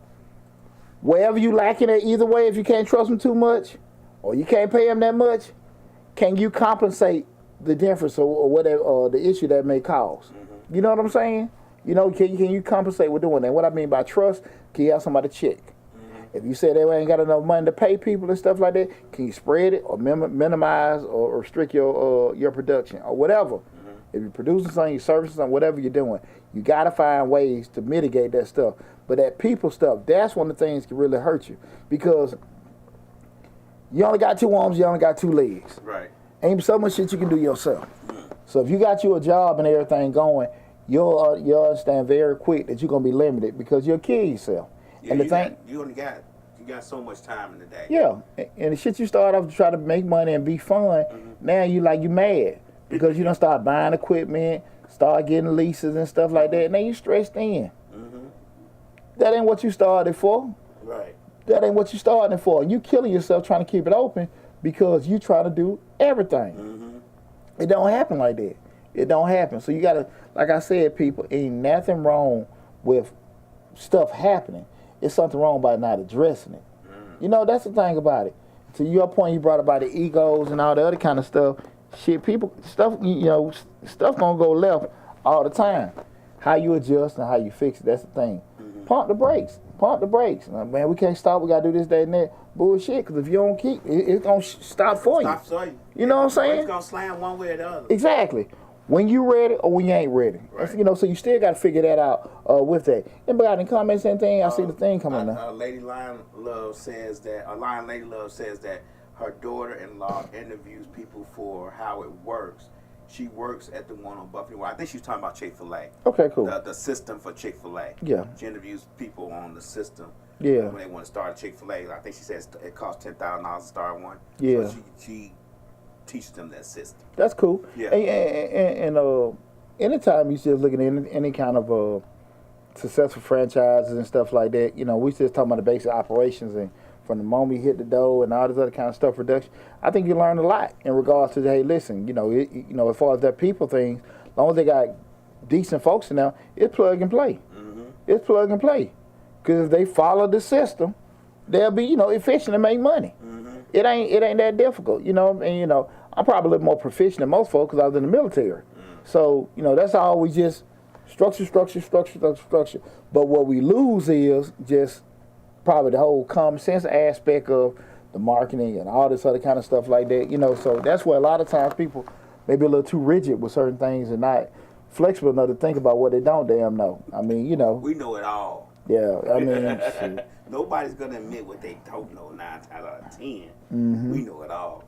wherever you lacking at either way, if you can't trust them too much or you can't pay them that much, can you compensate the difference or whatever, or the issue that may cause? You know what I'm saying? Can you compensate with doing that? What I mean by trust, can you have somebody check? If you say they ain't got enough money to pay people and stuff like that, can you spread it or minimize or restrict your production or whatever? If you're producing something, you're servicing something, whatever you're doing, you got to find ways to mitigate that stuff. But that people stuff, that's one of the things that can really hurt you because you only got two arms, you only got two legs. Right. Ain't so much shit you can do yourself. So if you got you a job and everything going, you'll understand very quick that you're going to be limited because you'll kill yourself. Yeah, and you got so much time in the day. Yeah, and the shit you start off to try to make money and be fun, now you mad because you don't start buying equipment, start getting leases and stuff like that, and then you stressed in. That ain't what you started for. Right. That ain't what you started for. And you killing yourself trying to keep it open because you trying to do everything. It don't happen like that. It don't happen. So you gotta, like I said, people, ain't nothing wrong with stuff happening. It's something wrong by not addressing it. You know, that's the thing about it. To your point, you brought about the egos and all the other kind of stuff. Shit, people, stuff, you know, stuff gonna go left all the time. How you adjust and how you fix it, that's the thing. Pump the brakes. Pump the brakes. Now, man, we can't stop. We got to do this, that, and that. Bullshit, because if you don't keep, it's going to stop for you. Stop for you. You know what I'm saying? It's going to slam one way or the other. Exactly. When you ready or when you ain't ready. Right. You know, so you still got to figure that out with that. Anybody got any comments, anything? I see the thing coming now. Lady Lion Love says that, Lion Lady Love says that her daughter-in-law interviews people for how it works. She works at the one on Buffalo. I think she's talking about Chick-fil-A. Okay, cool. The system for Chick-fil-A. Yeah. She interviews people on the system. Yeah. When they want to start a Chick-fil-A. I think she says it costs $10,000 to start one. Yeah. So she teaches them that system. That's cool. Yeah. And anytime you just looking at any kind of successful franchises and stuff like that, you know, we just talking about the basic operations and from the moment you hit the door and all this other kind of stuff, production, I think you learn a lot in regards to, hey, listen, you know, as far as that people thing, as long as they got decent folks in there, it's plug and play. It's plug and play. Because if they follow the system, they'll be, you know, efficient and make money. It ain't that difficult, you know. And, you know, I'm probably a little more proficient than most folks because I was in the military. So, you know, that's all we just structure. But what we lose is just probably the whole common sense aspect of the marketing and all this other kind of stuff like that, you know. So that's where a lot of times people may be a little too rigid with certain things and not flexible enough to think about what they don't damn know. I mean, you know. We know it all. Yeah, I mean, shit. Nobody's going to admit what they don't know 9 times out of 10. We know it all.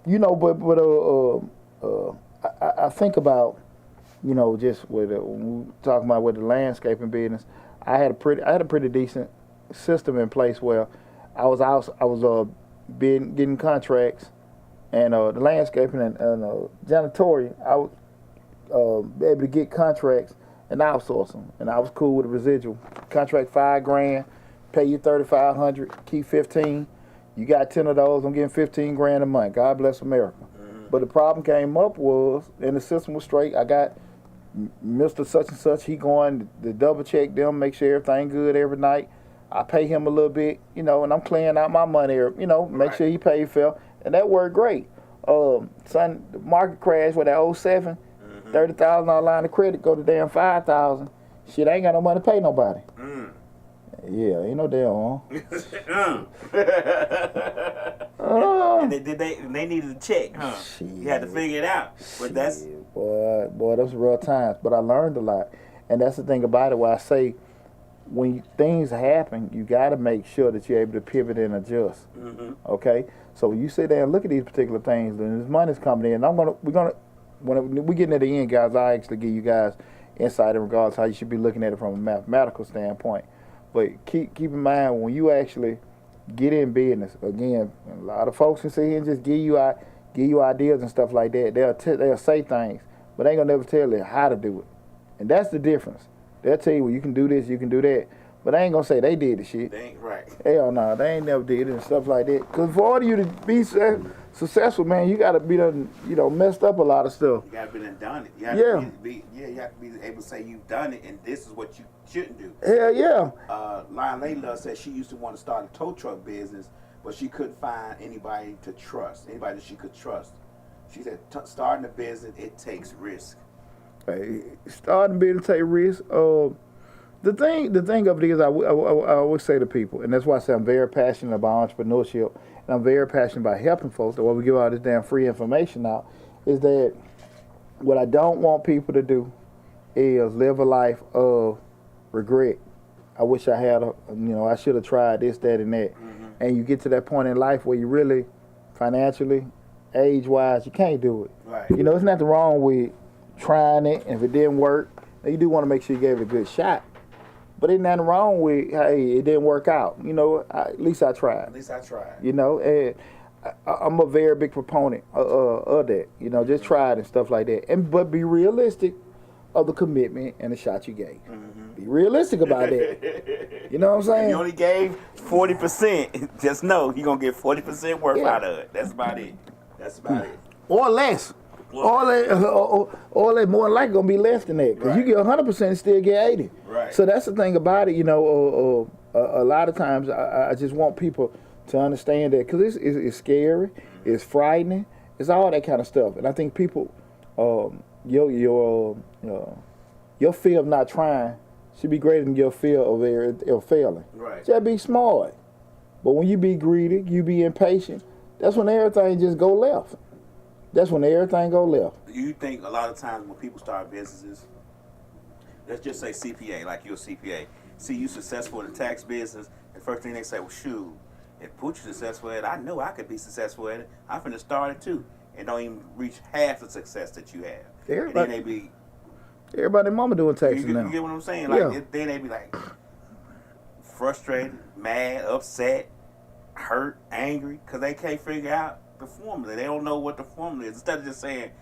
You know, but I think about, you know, just when we talking about with the landscaping business, I had a pretty decent system in place where I was getting contracts and the landscaping and janitorial. I was able to get contracts and outsource them, and I was cool with the residual contract. $5,000, pay you $3,500, keep 15. You got 10 of those, I'm getting $15,000 a month. God bless America. But the problem came up was, and the system was straight. I got Mr. Such and Such. He going to double check them, make sure everything good every night. I pay him a little bit, you know, and I'm clearing out my money, you know, make sure he paid fair, and that worked great. Son, the market crashed with that 07, $30,000 line of credit go to damn $5,000. Shit, I ain't got no money to pay nobody. Yeah, ain't no damn They needed a check, huh? Shit. You had to figure it out. But that's boy, those real times. But I learned a lot, and that's the thing about it. Where I say, when things happen, you got to make sure that you're able to pivot and adjust. Okay, so when you sit there and look at these particular things, then this money's coming in. When we get near the end, guys, I actually give you guys insight in regards to how you should be looking at it from a mathematical standpoint. But keep in mind, when you actually get in business, again, a lot of folks can sit here and just give you ideas and stuff like that. They'll say things, but they ain't gonna never tell you how to do it, and that's the difference. They'll tell you, well, you can do this, you can do that, but they ain't gonna say they did the shit. They ain't right. Hell no, they ain't never did it and stuff like that. Cause for order you to be successful, man, you gotta be done, you know, messed up a lot of stuff. You gotta be done it. You have to be able to say you've done it, and this is what you shouldn't do. Hell yeah. Lion Lady Love said she used to want to start a tow truck business, but she couldn't find anybody to trust, anybody that she could trust. She said starting a business, it takes risk. Hey, starting a business take risk. The thing of it is, I always say to people, and that's why I say I'm very passionate about entrepreneurship, and I'm very passionate about helping folks. That's why we give all this damn free information out, is that what I don't want people to do is live a life of regret. I wish I had, I should have tried this, that, and that. And you get to that point in life where you really, financially, age-wise, you can't do it. Right. You know, there's nothing wrong with trying it, and if it didn't work, you do want to make sure you gave it a good shot. But ain't nothing wrong with, hey, it didn't work out. You know, at least I tried. At least I tried. You know, and I'm a very big proponent of that. You know, just try it and stuff like that. But be realistic. of the commitment and the shot you gave. Be realistic about that. You know what I'm saying? If you only gave 40%, just know you're going to get 40% worth out of it. That's about it. Or less. Or they more than likely gonna be less than that. Because you get 100% and still get 80. Right. So that's the thing about it. You know, a lot of times I just want people to understand that because it's scary, it's frightening, it's all that kind of stuff. And I think people, your fear of not trying should be greater than your fear of failing. Right. Just be smart. But when you be greedy, you be impatient. That's when everything just go left. That's when everything go left. Do you think a lot of times when people start businesses, let's just say CPA, like you're a CPA, see you successful in the tax business, the first thing they say, well, shoot, if Poochie's successful at it, I know I could be successful at it. I'm finna start it too. And don't even reach half the success that you have. Everybody, and then they be... Everybody mama doing taxes now. You get what I'm saying? Like, then they be like frustrated, mad, upset, hurt, angry, because they can't figure out the formula. They don't know what the formula is. Instead of just saying,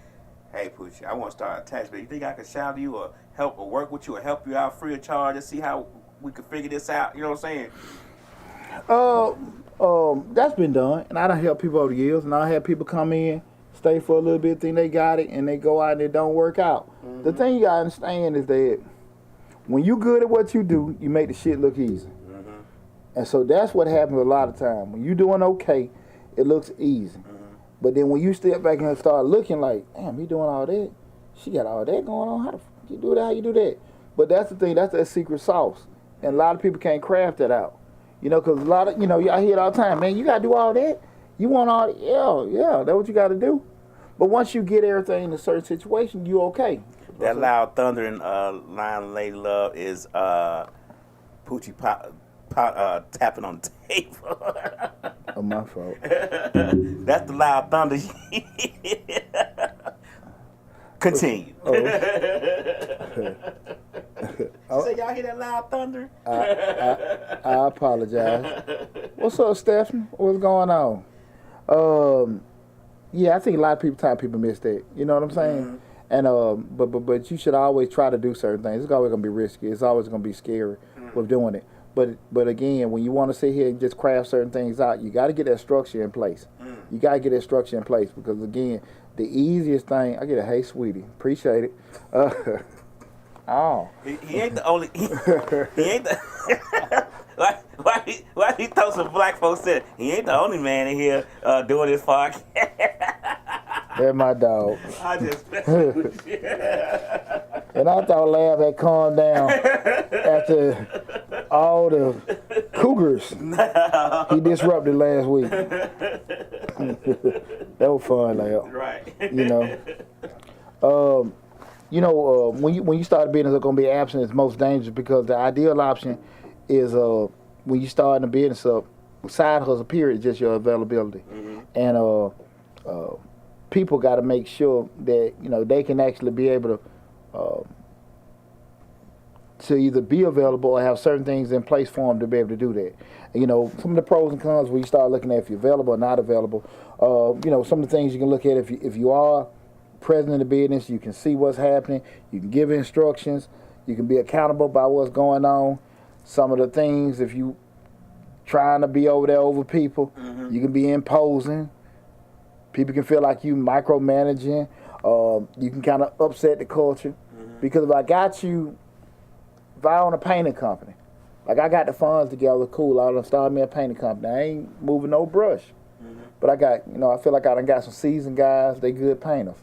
hey, Poochie, I want to start a tax, but you think I can shout to you or help or work with you or help you out free of charge and see how we can figure this out? You know what I'm saying? That's been done, and I done help people over the years, and I have people come in, stay for a little bit, think they got it, and they go out and it don't work out. Mm-hmm. The thing you gotta understand is that when you good at what you do, you make the shit look easy. Mm-hmm. And so that's what happens a lot of time. When you doing okay, it looks easy. Mm-hmm. But then when you step back and start looking like, damn, he doing all that, she got all that going on, how the fuck you do that, how you do that? But that's the thing, that's that secret sauce. And a lot of people can't craft that out. You know, because a lot of, I hear it all the time, man, you got to do all that? You want all that? Yeah, that's what you got to do. But once you get everything in a certain situation, you okay. That loud thunder and line Lady Love is Poochie tapping on the table. Oh, my fault. That's the loud thunder. Continue. So y'all hear that loud thunder? I apologize. What's up, Stephanie? What's going on? Yeah, I think a lot of people miss that. You know what I'm saying? Mm-hmm. And but you should always try to do certain things. It's always gonna be risky. It's always gonna be scary with doing it. But again, when you want to sit here and just craft certain things out, you got to get that structure in place. You got to get that structure in place because again, the easiest thing. I get a hey, sweetie, appreciate it. He ain't the only. He ain't the. Why he throw some black folks in? He ain't the only man in here doing this podcast. That's my dog. I just and I thought Lab had calmed down after all the cougars he disrupted last week. That was fun, Lab. Right. When you start a business, it's going to be absent. It's most dangerous because the ideal option is when you start a business up, side hustle period is just your availability. Mm-hmm. And people got to make sure that they can actually be able to either be available or have certain things in place for them to be able to do that. Some of the pros and cons when you start looking at if you're available or not available. Some of the things you can look at if you are present in the business, you can see what's happening, you can give instructions, you can be accountable by what's going on. Some of the things, if you trying to be over there over people, you can be imposing. People can feel like you micromanaging. You can kind of upset the culture. Because if I own a painting company, like I got the funds together, cool, I done started me a painting company. I ain't moving no brush. But I got, I feel like I done got some seasoned guys, they good painters.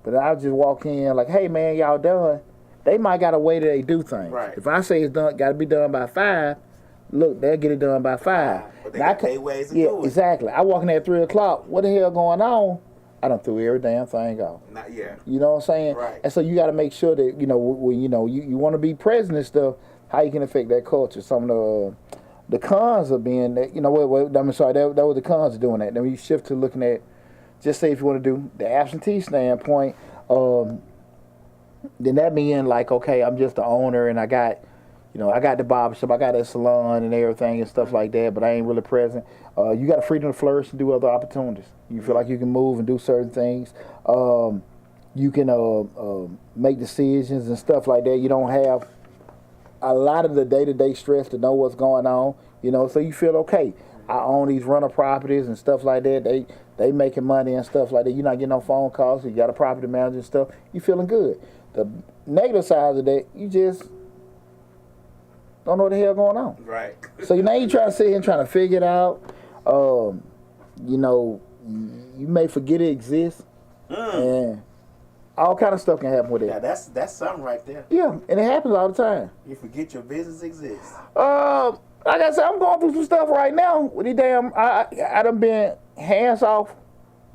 But I just walk in like, hey man, y'all done. They might got a way that they do things. Right. If I say it's done, got to be done by 5, look, they'll get it done by 5. But they got their ways to do it. Exactly. I walk in at 3 o'clock. What the hell going on? I done threw every damn thing off. Not yet. You know what I'm saying? Right. And so you got to make sure that when you want to be present and stuff, how you can affect that culture. Some of the cons of being that I'm sorry, that was the cons of doing that. Then you shift to looking at, just say if you want to do the absentee standpoint. Then that mean like, okay, I'm just the owner and I got the barbershop, I got a salon and everything and stuff like that, but I ain't really present. You got the freedom to flourish and do other opportunities. You feel like you can move and do certain things. You You can make decisions and stuff like that. You don't have a lot of the day-to-day stress to know what's going on, so you feel okay. I own these rental properties and stuff like that. They making money and stuff like that. You're not getting no phone calls. You got a property manager and stuff. You feeling good. The negative side of that, you just don't know what the hell going on. Right. So now you trying to sit here and trying to figure it out. You may forget it exists, and all kind of stuff can happen with it. Yeah, that's something right there. Yeah, and it happens all the time. You forget your business exists. Like I said, I'm going through some stuff right now with these damn. I done been hands off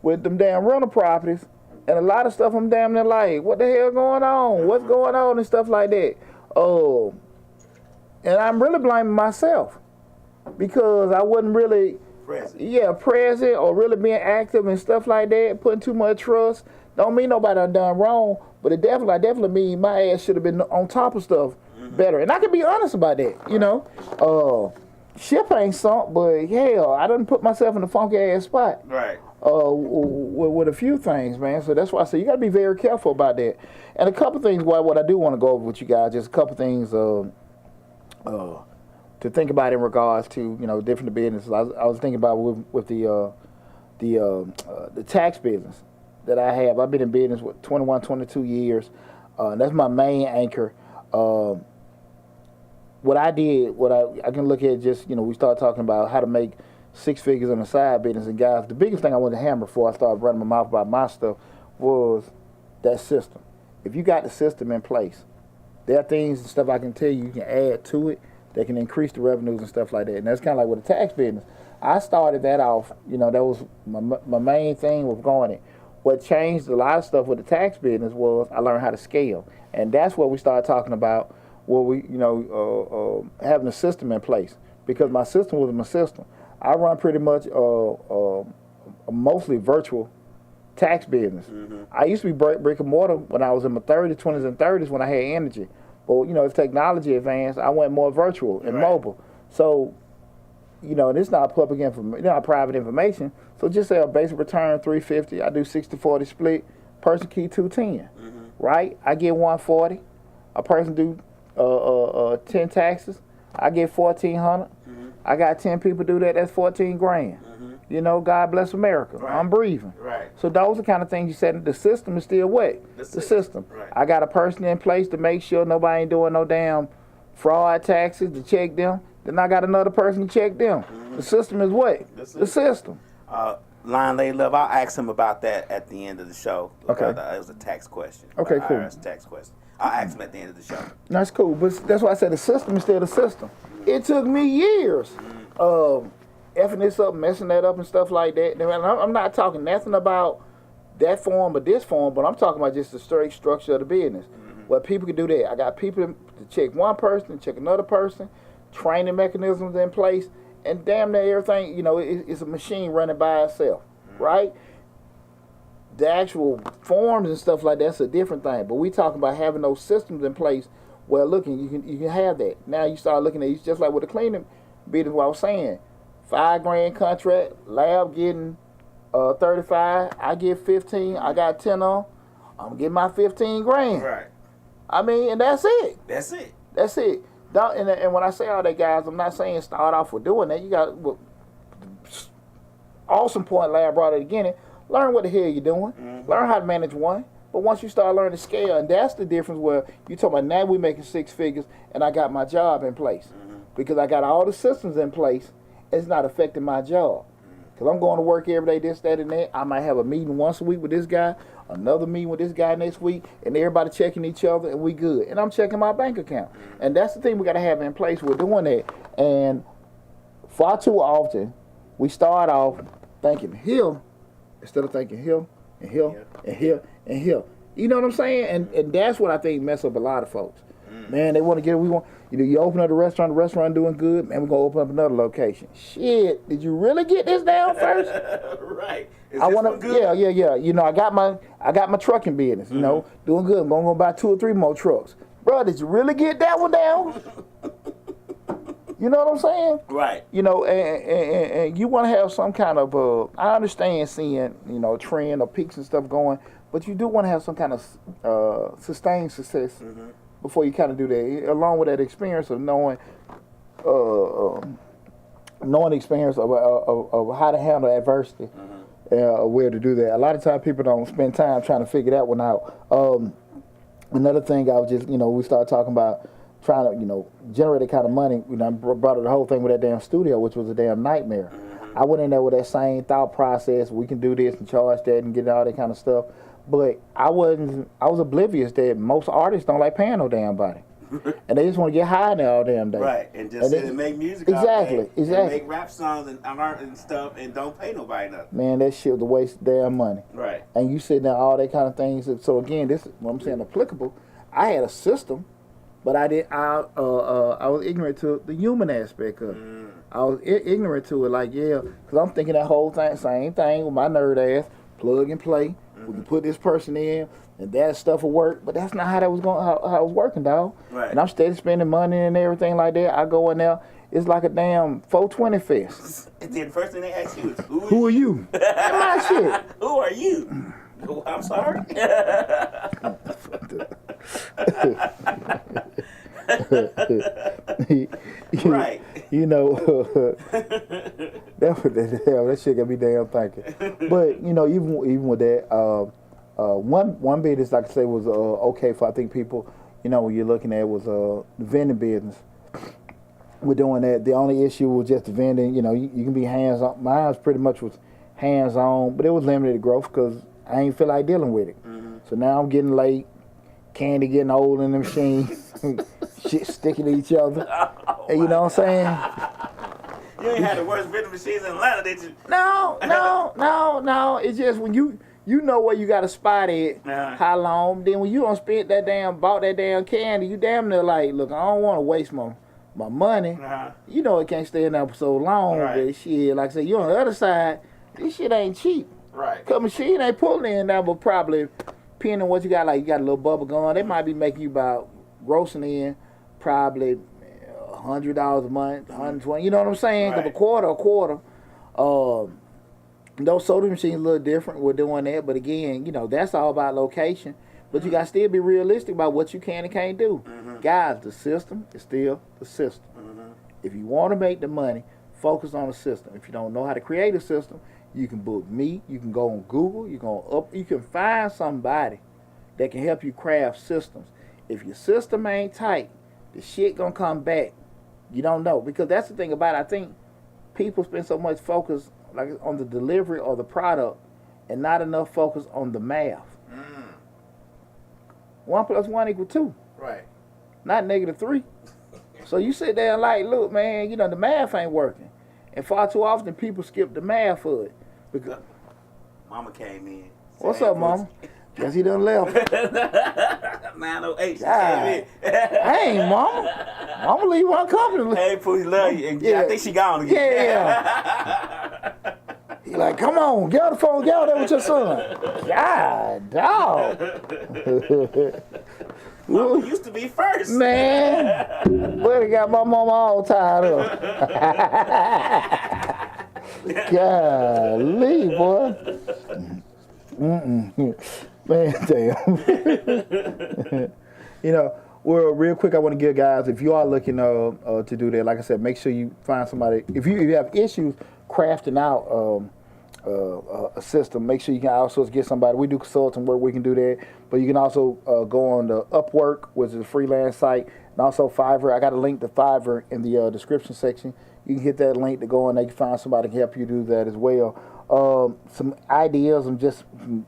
with them damn rental properties, and a lot of stuff I'm damn near like, what the hell going on? What's going on and stuff like that. And I'm really blaming myself because I wasn't really present or really being active and stuff like that, putting too much trust. Don't mean nobody done wrong, but I definitely mean my ass should have been on top of stuff better. And I can be honest about that, ship ain't sunk, but hell, I done put myself in a funky ass spot. Right. With a few things, man. So that's why I say you got to be very careful about that. And a couple things, what I do want to go over with you guys, just a couple things to think about in regards to different businesses. I was thinking about with the tax business that I have. I've been in business with 21, 22 years. And that's my main anchor. What I did, I can look at just, we started talking about how to make 6 figures on the side business. And guys, the biggest thing I wanted to hammer before I started running my mouth about my stuff was that system. If you got the system in place, there are things and stuff I can tell you can add to it that can increase the revenues and stuff like that. And that's kind of like with the tax business. I started that off, that was my main thing with going it. What changed a lot of stuff with the tax business was I learned how to scale. And that's what we started talking about, where we, having a system in place. Because my system was my system. I run pretty much a mostly virtual tax business. Mm-hmm. I used to be brick and mortar when I was in my 20s and 30s when I had energy. But, as technology advanced, I went more virtual and mobile. So, and it's not public information, not private information. So just say a basic return $350, I do 60-40 split, person key 210, right? I get 140. A person do 10 taxes, I get 1,400. I got 10 people do that, that's 14 grand. God bless America. Right. I'm breathing. Right. So those are the kind of things you said. The system is still what? The system. Right. I got a person in place to make sure nobody ain't doing no damn fraud taxes to check them. Then I got another person to check them. The system is what? The system. Lion Lady Love, I'll ask him about that at the end of the show. Okay. It was a tax question. Okay, cool. IRS tax question. I'll ask him at the end of the show. That's cool. But that's why I said the system is still the system. It took me years of effing this up, messing that up and stuff like that. I'm not talking nothing about that form or this form, but I'm talking about just the straight structure of the business. Where people can do that. I got people to check one person, check another person, training mechanisms in place, and damn near everything, it's a machine running by itself, right? The actual forms and stuff like that's a different thing. But we talking about having those systems in place where you can have that. Now you start looking at it just like with the cleaning business, what I was saying. $5 grand contract, lab getting 35, I get 15, I got 10 on, I'm getting my 15 grand. Right. I mean, and that's it. That's it. That's it. And when I say all that, guys, I'm not saying start off with doing that. You got awesome point Lab brought at the beginning. Learn what the hell you're doing. Learn how to manage one. But once you start learning to scale, and that's the difference where you talking about now we're making 6 figures and I got my job in place. Because I got all the systems in place, it's not affecting my job. Because I'm going to work every day, this, that, and that. I might have a meeting once a week with this guy, another meeting with this guy next week, and everybody checking each other, and we good. And I'm checking my bank account. And that's the thing we got to have in place. We're doing that. And far too often, we start off thinking him instead of thinking him and him and him and him. You know what I'm saying? And that's what I think mess up a lot of folks. Man, they want to get, you open up the restaurant doing good, man, we're going to open up another location. Shit, did you really get this down first? Right. I want to, yeah. I got my trucking business, doing good. I'm going to go buy 2 or 3 more trucks. Bro, did you really get that one down? You know what I'm saying? Right. And you want to have some kind of, I understand seeing, trend or peaks and stuff going, but you do want to have some kind of sustained success before you kind of do that. Along with that experience of knowing the experience of how to handle adversity, where to do that. A lot of times people don't spend time trying to figure that one out. Another thing I was just, we started talking about trying to, generate that kind of money. I brought up the whole thing with that damn studio, which was a damn nightmare. I went in there with that same thought process. We can do this and charge that and get all that kind of stuff. But I was oblivious that most artists don't like paying no damn body. And they just want to get high now all damn day. Right, and just sit and make music exactly. And make rap songs and art and stuff and don't pay nobody nothing. Man, that shit was a waste of damn money. Right. And you sitting there, all that kind of things. So again, this is what I'm saying, applicable. I had a system, but I was ignorant to the human aspect of it. I was ignorant to it, because I'm thinking that whole thing, same thing with my nerd ass, plug and play. We can put this person in, and that stuff will work. But that's not how that was going. How it was working, dog. Right. And I'm steady spending money and everything like that. I go in there, it's like a damn 420 fest. And then the first thing they ask you is, who are you? That's my shit. Who are you? I'm sorry. Right. That shit got me damn thinking. But even with that, one business, like I say, was okay for I think people. When you're looking at was the vending business. We're doing that. The only issue was just the vending. You can be hands on. Mine pretty much was hands on, but it was limited growth because I ain't feel like dealing with it. So now I'm getting late. Candy getting old in the machine. Shit sticking to each other. And you know what I'm saying? You ain't had the worst vending machines in Atlanta, did you? No. It's just when you know where you got a spot at, how long. Then when you don't spend bought that damn candy, you damn near like, look, I don't want to waste my money. It can't stay in there for so long. Right. But shit, like I said, you on the other side, this shit ain't cheap. Right. Cause machine ain't pulling in there, but probably depending on what you got, like you got a little bubble going, they might be making you about grossing in probably $100 a month, $120. You know what I'm saying? Right. Cause a quarter. Those soda machines a little different. We're doing that, but again, that's all about location. But you got to still be realistic about what you can and can't do. Guys, the system is still the system. If you want to make the money, focus on the system. If you don't know how to create a system, you can book me. You can go on Google. You can find somebody that can help you craft systems. If your system ain't tight, the shit gonna come back. You don't know, because that's the thing about it. I think people spend so much focus on the delivery or the product, and not enough focus on the math. 1 + 1 = 2. Right. Not -3. So you sit there and look, man, the math ain't working. And far too often people skip the math for it. Because Mama came in. What's up, Mama? Guess he done left. 908. God. Hey, Mama. Mama leave one company. Hey, Pooh, love you. Yeah. I think she gone again. Yeah. He like, come on, get on the phone, get out there with your son. God, dog. Mama used to be first. Man, boy, they got my mama all tied up. Golly, boy. Man, damn. Well, real quick, I want to give guys, if you are looking to do that, like I said, make sure you find somebody. If you have issues crafting out a system, make sure you can outsource, get somebody. We do consulting work, we can do that. But you can also go on the Upwork, which is a freelance site, and also Fiverr. I got a link to Fiverr in the description section. You can hit that link to go on there. You can find somebody to help you do that as well. Some ideas and just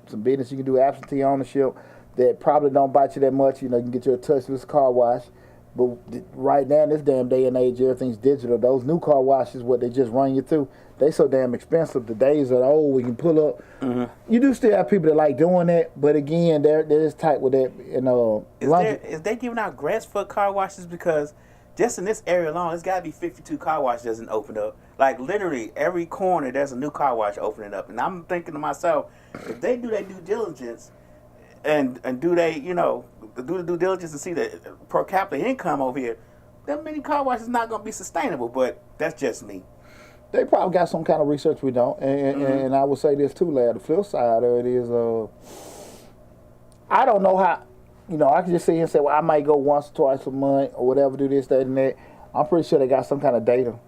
some business you can do, absentee ownership, that probably don't bite you that much. You can get you a touchless car wash. But right now, in this damn day and age, everything's digital. Those new car washes, what they just run you through, they so damn expensive. The days are old. We can pull up. You do still have people that like doing that, but again, they're just tight with that. Is they giving out grants for car washes? Because just in this area alone, it's got to be 52 car washes that doesn't open up. Like literally every corner, there's a new car wash opening up, and I'm thinking to myself, if they do their due diligence and do they, do the due diligence and see the per capita income over here, that many car washes is not going to be sustainable. But that's just me. They probably got some kind of research we don't, and I would say this too, lad. The flip side of it is, I don't know how. I can just sit here and say, well, I might go once or twice a month or whatever, do this, that, and that. I'm pretty sure they got some kind of data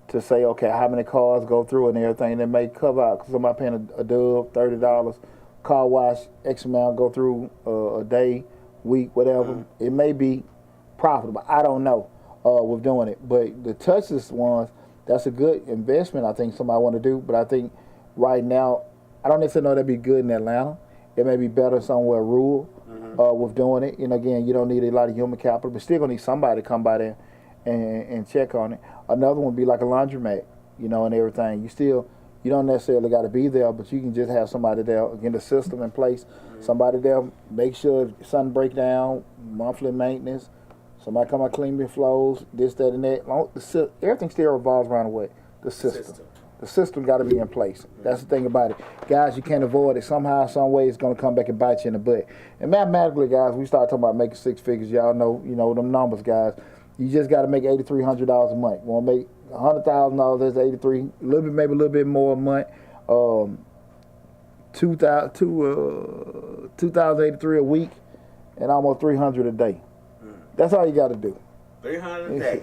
to say, okay, how many cars go through and everything. They may cover out because somebody paying a dub, $30, car wash, X amount go through a day, week, whatever. It may be profitable. I don't know with doing it. But the touchless ones, that's a good investment I think somebody want to do. But I think right now, I don't necessarily know that'd be good in Atlanta. It may be better somewhere rural with doing it. Again, you don't need a lot of human capital, but still gonna need somebody to come by there and check on it. Another one would be like a laundromat, and everything. You don't necessarily got to be there, but you can just have somebody there, get the system in place. Somebody there, make sure if something break down, monthly maintenance, somebody come out clean your flows, this, that, and that. Everything still revolves around the system. The system got to be in place. That's the thing about it. Guys, you can't avoid it. Somehow, some way, it's going to come back and bite you in the butt. And mathematically, guys, we start talking about making six figures. Y'all know, them numbers, guys. You just got to make $8,300 a month. You want to make $100,000, that's 83, maybe a little bit more a month. 2,083 a week, and almost 300 a day. That's all you got to do. 300 a day.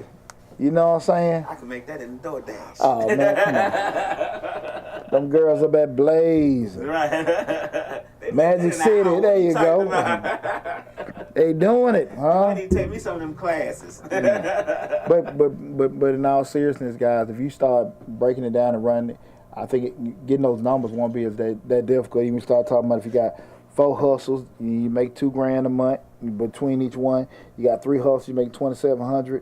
You know what I'm saying? I can make that in DoorDash. Oh man, come on. Them girls up at Blaze. Right. Magic City, there you go. They doing it, huh? I need to take me some of them classes. But in all seriousness, guys, if you start breaking it down and running it, I think getting those numbers won't be as that difficult. You can start talking about if you got 4 hustles, you make $2,000 a month between each one. You got 3 hustles, you make $2,700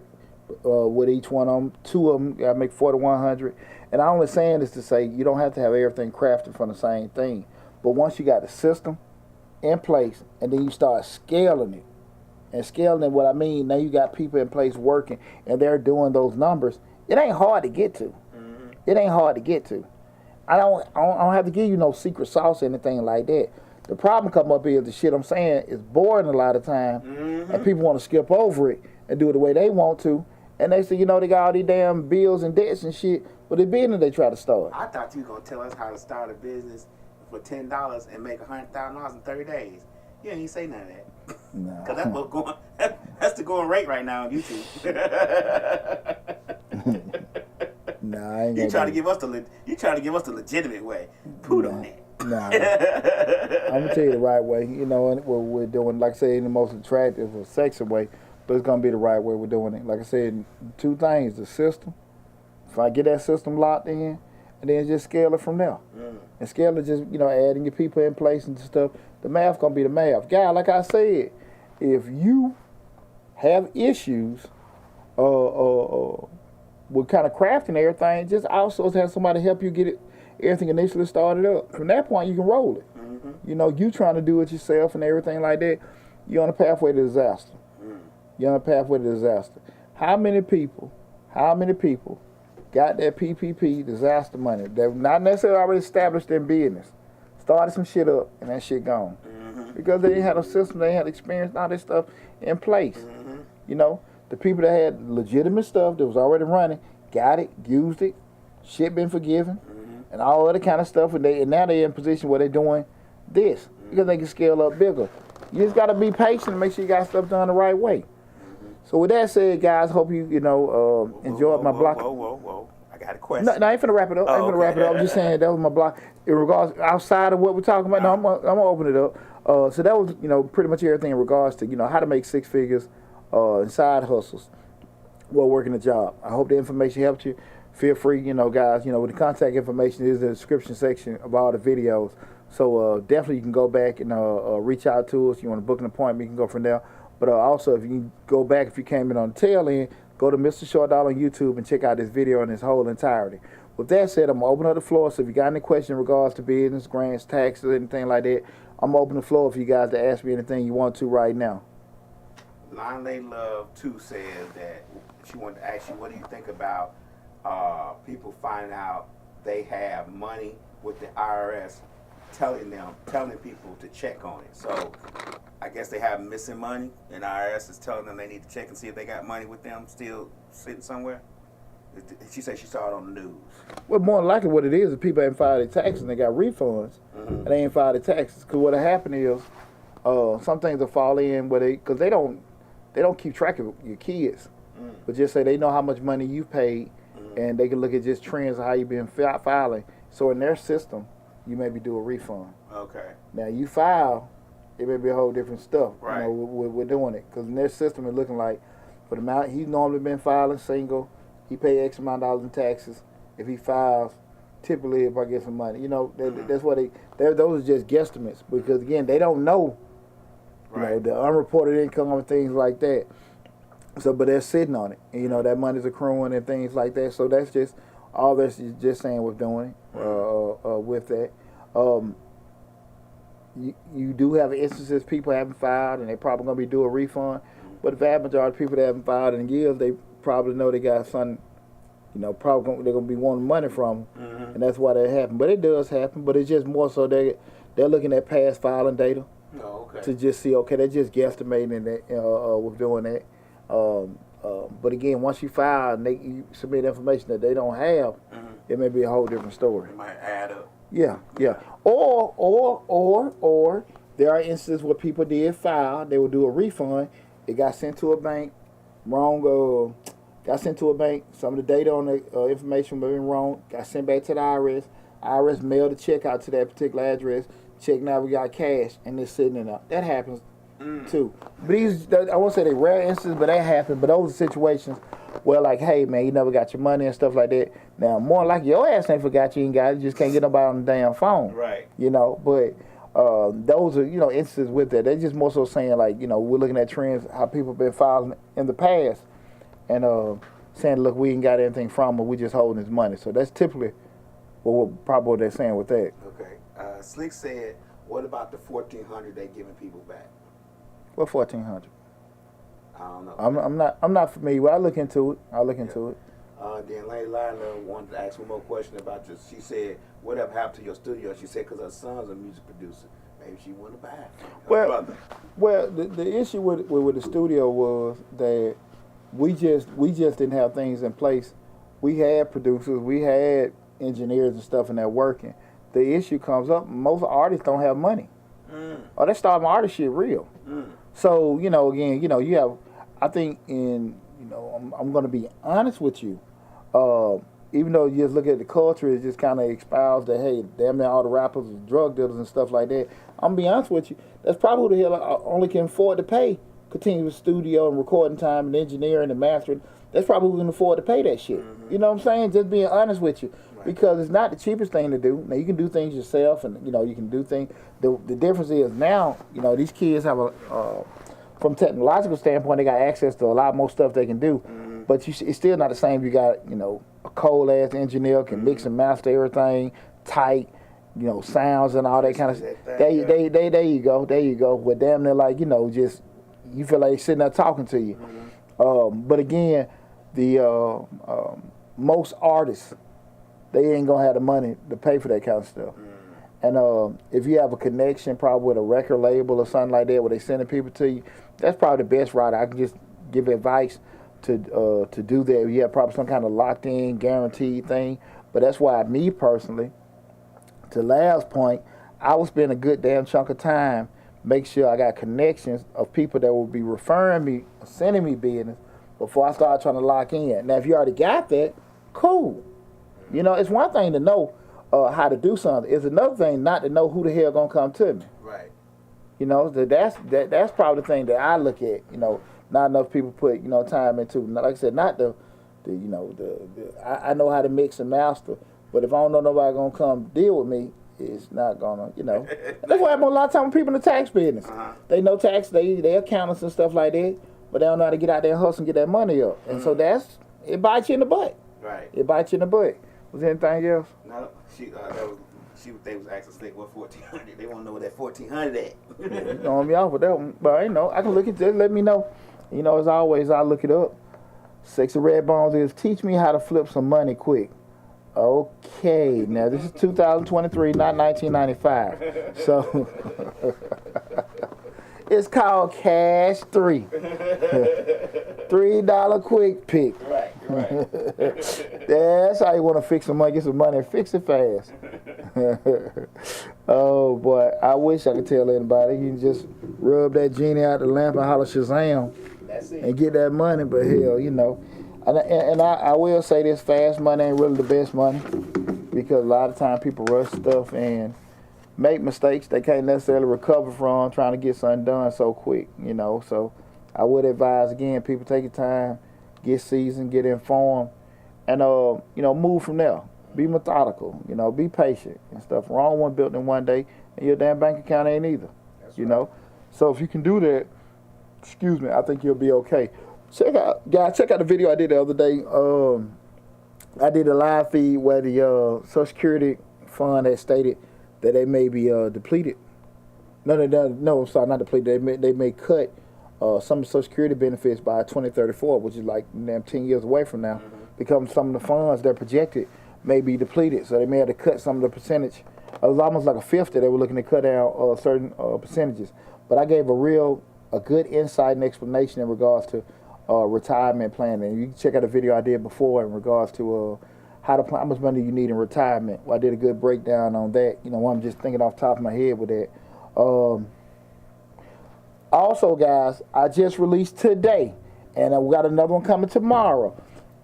with each one of them. 2 of them, you got to make $4,100. And I'm only saying this to say you don't have to have everything crafted from the same thing. But once you got the system in place, and then you start scaling it. And scaling it, what I mean, now you got people in place working, and they're doing those numbers. It ain't hard to get to. It ain't hard to get to. I don't have to give you no secret sauce or anything like that. The problem come up is the shit I'm saying is boring a lot of time, and people want to skip over it and do it the way they want to. And they say, they got all these damn bills and debts and shit, but the business they try to start. I thought you were going to tell us how to start a business for $10 and make $100,000 in 30 days. You ain't say none of that. Nah. Because that's what's going. That's the going rate right now on YouTube. Nah, I ain't you trying to give us the legitimate way. Put on that. Nah, I'm gonna tell you the right way. And what we're doing, like I said, in the most attractive or sexy way, but it's gonna be the right way we're doing it. Like I said, 2 things: the system. If I get that system locked in, and then just scale it from there. And scale it just adding your people in place and stuff. The math gonna be the math. Guy, like I said, if you have issues with kind of crafting everything, just outsource, have somebody help you get everything initially started up. From that point, you can roll it. You trying to do it yourself and everything like that, you're on a pathway to disaster. You're on a pathway to disaster. How many people got that PPP disaster money? They're not necessarily already established their business, started some shit up, and that shit gone. Because they didn't have a system, they had experience, all this stuff in place. The people that had legitimate stuff that was already running, got it, used it, shit been forgiven, and all other kind of stuff, and now they're in a position where they're doing this, because they can scale up bigger. You just got to be patient and make sure you got stuff done the right way. So with that said, guys, hope you enjoyed my block. Whoa. I got a question. No, I ain't finna wrap it up. I'm just saying that was my block. In regards, outside of what we're talking about, I'm gonna open it up. So that was, pretty much everything in regards to, how to make 6 figures, and side hustles while working a job. I hope the information helped you. Feel free, guys, the contact information is in the description section of all the videos. So definitely you can go back and reach out to us. You want to book an appointment, you can go from there. But also, if you can go back, if you came in on the tail end, go to Mr. Short Dollar on YouTube and check out this video in its whole entirety. With that said, I'm going to open up the floor. So if you got any questions in regards to business, grants, taxes, anything like that, I'm going to open the floor for you guys to ask me anything you want to right now. Lonely Love 2 says that she wanted to ask you, what do you think about people finding out they have money with the IRS telling people to check on it? So I guess they have missing money, and the IRS is telling them they need to check and see if they got money with them still sitting somewhere. She said she saw it on the news. Well, more than likely what it is people ain't filed their taxes and they got refunds, and they ain't filed their taxes. Because what happened is, Some things will fall in where because they don't keep track of your kids, but just say they know how much money you paid, and they can look at just trends of how you've been filing. So in their system, you maybe do a refund. Okay. Now you file, it may be a whole different stuff. Right. You know, we're doing it because in their system it's looking like for the amount he's normally been filing single, he pay X amount of dollars in taxes. If he files, typically if I get some money, you know, that's what those are just guesstimates because again they don't know, you know, the unreported income and things like that. So, but they're sitting on it, and, you know, that money's accruing and things like that. So that's just all that's just saying we're doing with that. You do have instances people haven't filed and they're probably going to be due a refund, but the vast majority of people that haven't filed in years, they probably know they got something, you know, probably they're going to be wanting money from them, and that's why that happened. But it does happen, but it's just more so they're looking at past filing data to just see, okay, they're just guesstimating that with doing that. But again, once you file and you submit information that they don't have, it may be a whole different story. It might add up. Yeah. Or there are instances where people did file, they will do a refund. It got sent to a bank, wrong. Got sent to a bank. Some of the data on the information was wrong. Got sent back to the IRS. IRS mailed the check out to that particular address. Check now we got cash and it's sitting in there. That happens too. But I won't say they're rare instances, but that happens. But those are situations where like, hey man, you never got your money and stuff like that. Now more like your ass ain't forgot you ain't got it. You just can't get nobody on the damn phone. Right. You know, but those are, you know, instances with that. They're just more so saying like, you know, we're looking at trends, how people have been filing in the past, and saying, look, we ain't got anything from them, we just holding his money. So that's typically probably what they're saying with that. Okay. Slick said, what about the $1,400 they giving people back? What $1,400? I don't know. I'm not familiar. Well, I'll look into it. Then Lady Lila wanted to ask one more question about this. She said, whatever happened to your studio? She said, because her son's a music producer. Maybe she wanted to buy it. Well, the issue with the studio was that we just didn't have things in place. We had producers, we had engineers and stuff, and they're working. The issue comes up, most artists don't have money. Or they start artist shit real. So, you know, again, you know, you have, I think you know, I'm going to be honest with you. Even though you just look at the culture, it just kind of espouse that, hey, damn near all the rappers are drug dealers and stuff like that. I'm going to be honest with you. That's probably who the hell I only can afford to pay continuous studio and recording time and engineering and mastering. That's probably who can afford to pay that shit. You know what I'm saying? Just being honest with you. Because it's not the cheapest thing to do. Now, you can do things yourself and, you know, you can do things. The difference is now, you know, these kids have from a technological standpoint, they got access to a lot more stuff they can do. But it's still not the same. You got, you know, a cold-ass engineer can mix and master everything tight, you know, sounds and all that kind of stuff. There you go. But damn near like, you know, just, you feel like sitting there talking to you. But again, the most artists, they ain't gonna have the money to pay for that kind of stuff. And if you have a connection probably with a record label or something like that where they sending people to you, that's probably the best route. I can just give advice to do that. You have probably some kind of locked in, guaranteed thing. But that's why me personally, to Lav's point, I will spend a good damn chunk of time, make sure I got connections of people that will be referring me, sending me business before I start trying to lock in. Now, if you already got that, cool. You know, it's one thing to know how to do something. It's another thing not to know who the hell gonna come to me. Right. You know, that's probably the thing that I look at. You know, not enough people put, you know, time into. Like I said, not the you know, I know how to mix and master, but if I don't know nobody gonna come deal with me, it's not gonna, you know. That's why I have a lot of time with people in the tax business. They know tax, they accountants and stuff like that, but they don't know how to get out there and hustle and get that money up. And so it bites you in the butt. Right. It bites you in the butt. Was there anything else? No, they was asking Slick what 1,400. They want to know what that 1,400 at. You know me off with that one, but you know I can look at it. Let me know. You know, as always, I look it up. Sexy Red Bones is teach me how to flip some money quick. Okay, now this is 2023, not 1995. So it's called Cash 3. $3 quick pick. Right. That's how you want to fix some money, get some money, and fix it fast. Oh boy, I wish I could tell anybody. You just rub that genie out the lamp and holler Shazam. That's it. And get that money. But hell, you know. And I will say this, fast money ain't really the best money, because a lot of times people rush stuff and make mistakes they can't necessarily recover from trying to get something done so quick, you know. So I would advise, again, people take your time, get seasoned, get informed, and you know, move from there. Be methodical, you know, be patient and stuff. Rome wasn't built in one day, and your damn bank account ain't either. That's you know. So if you can do that, I think you'll be okay. Check out the video I did the other day. I did a live feed where the Social Security fund had stated that they may be depleted. No, I'm sorry, not depleted. They may cut some of the Social Security benefits by 2034, which is like damn 10 years away from now, because some of the funds they're projected may be depleted. So they may have to cut some of the percentage. It was almost like a fifth that they were looking to cut down certain percentages. But I gave a good insight and explanation in regards to retirement planning. You can check out a video I did before in regards to how to plan, how much money you need in retirement. Well, I did a good breakdown on that. You know, I'm just thinking off the top of my head with that. Also, guys, I just released today, and we got another one coming tomorrow.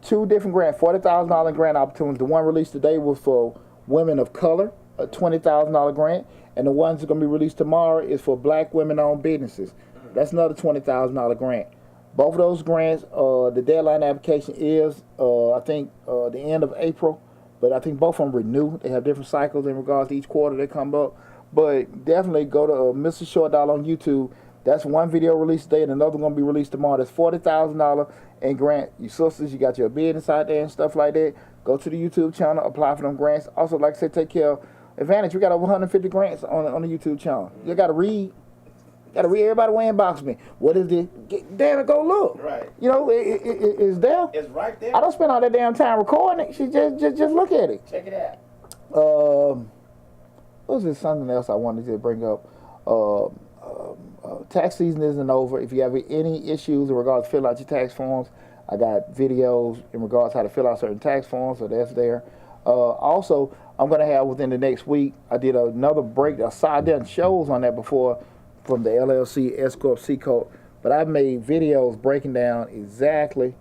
2 different grants, $40,000 grant opportunities. The one released today was for women of color, a $20,000 grant, and the ones that are going to be released tomorrow is for black women-owned businesses. That's another $20,000 grant. Both of those grants, the deadline application is, I think, the end of April. But I think both of them renew. They have different cycles in regards to each quarter they come up. But definitely go to Mr. Short Dollar on YouTube. That's one video released today, and another going to be released tomorrow. That's $40,000 in grant. You sisters, you got your business out there and stuff like that. Go to the YouTube channel, apply for them grants. Also, like I said, take care of Advantage. We got over 150 grants on the YouTube channel. You got to read. Everybody will inbox me. What is this? Damn it, go look. Right. You know, it's there. It's right there. I don't spend all that damn time recording it. She just look at it. Check it out. What was this? Something else I wanted to bring up. Tax season isn't over. If you have any issues in regards to filling out your tax forms, I got videos in regards to how to fill out certain tax forms, so that's there. Also, I'm going to have within the next week, I did another break. I done shows on that before, from the LLC, S Corp, C Corp, but I've made videos breaking down exactly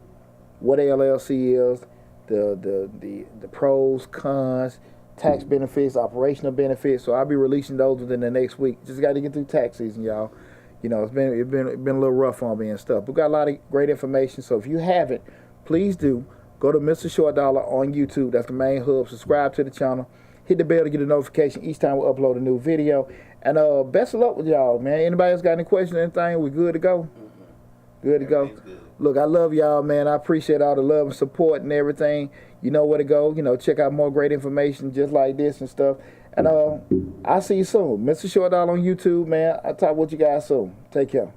what LLC is, the pros, cons, tax benefits, operational benefits. So I'll be releasing those within the next week. Just got to get through tax season, y'all. You know, it's been a little rough on me and stuff. We got a lot of great information. So if you haven't, please do go to Mr. Short Dollar on YouTube. That's the main hub. Subscribe to the channel. Hit the bell to get a notification each time we upload a new video. And best of luck with y'all, man. Anybody else got any questions or anything? We good to go? Good to go. Good. Look, I love y'all, man. I appreciate all the love and support and everything. You know where to go. You know, check out more great information just like this and stuff. And I'll see you soon. Mr. Short Dollar on YouTube, man. I'll talk with you guys soon. Take care.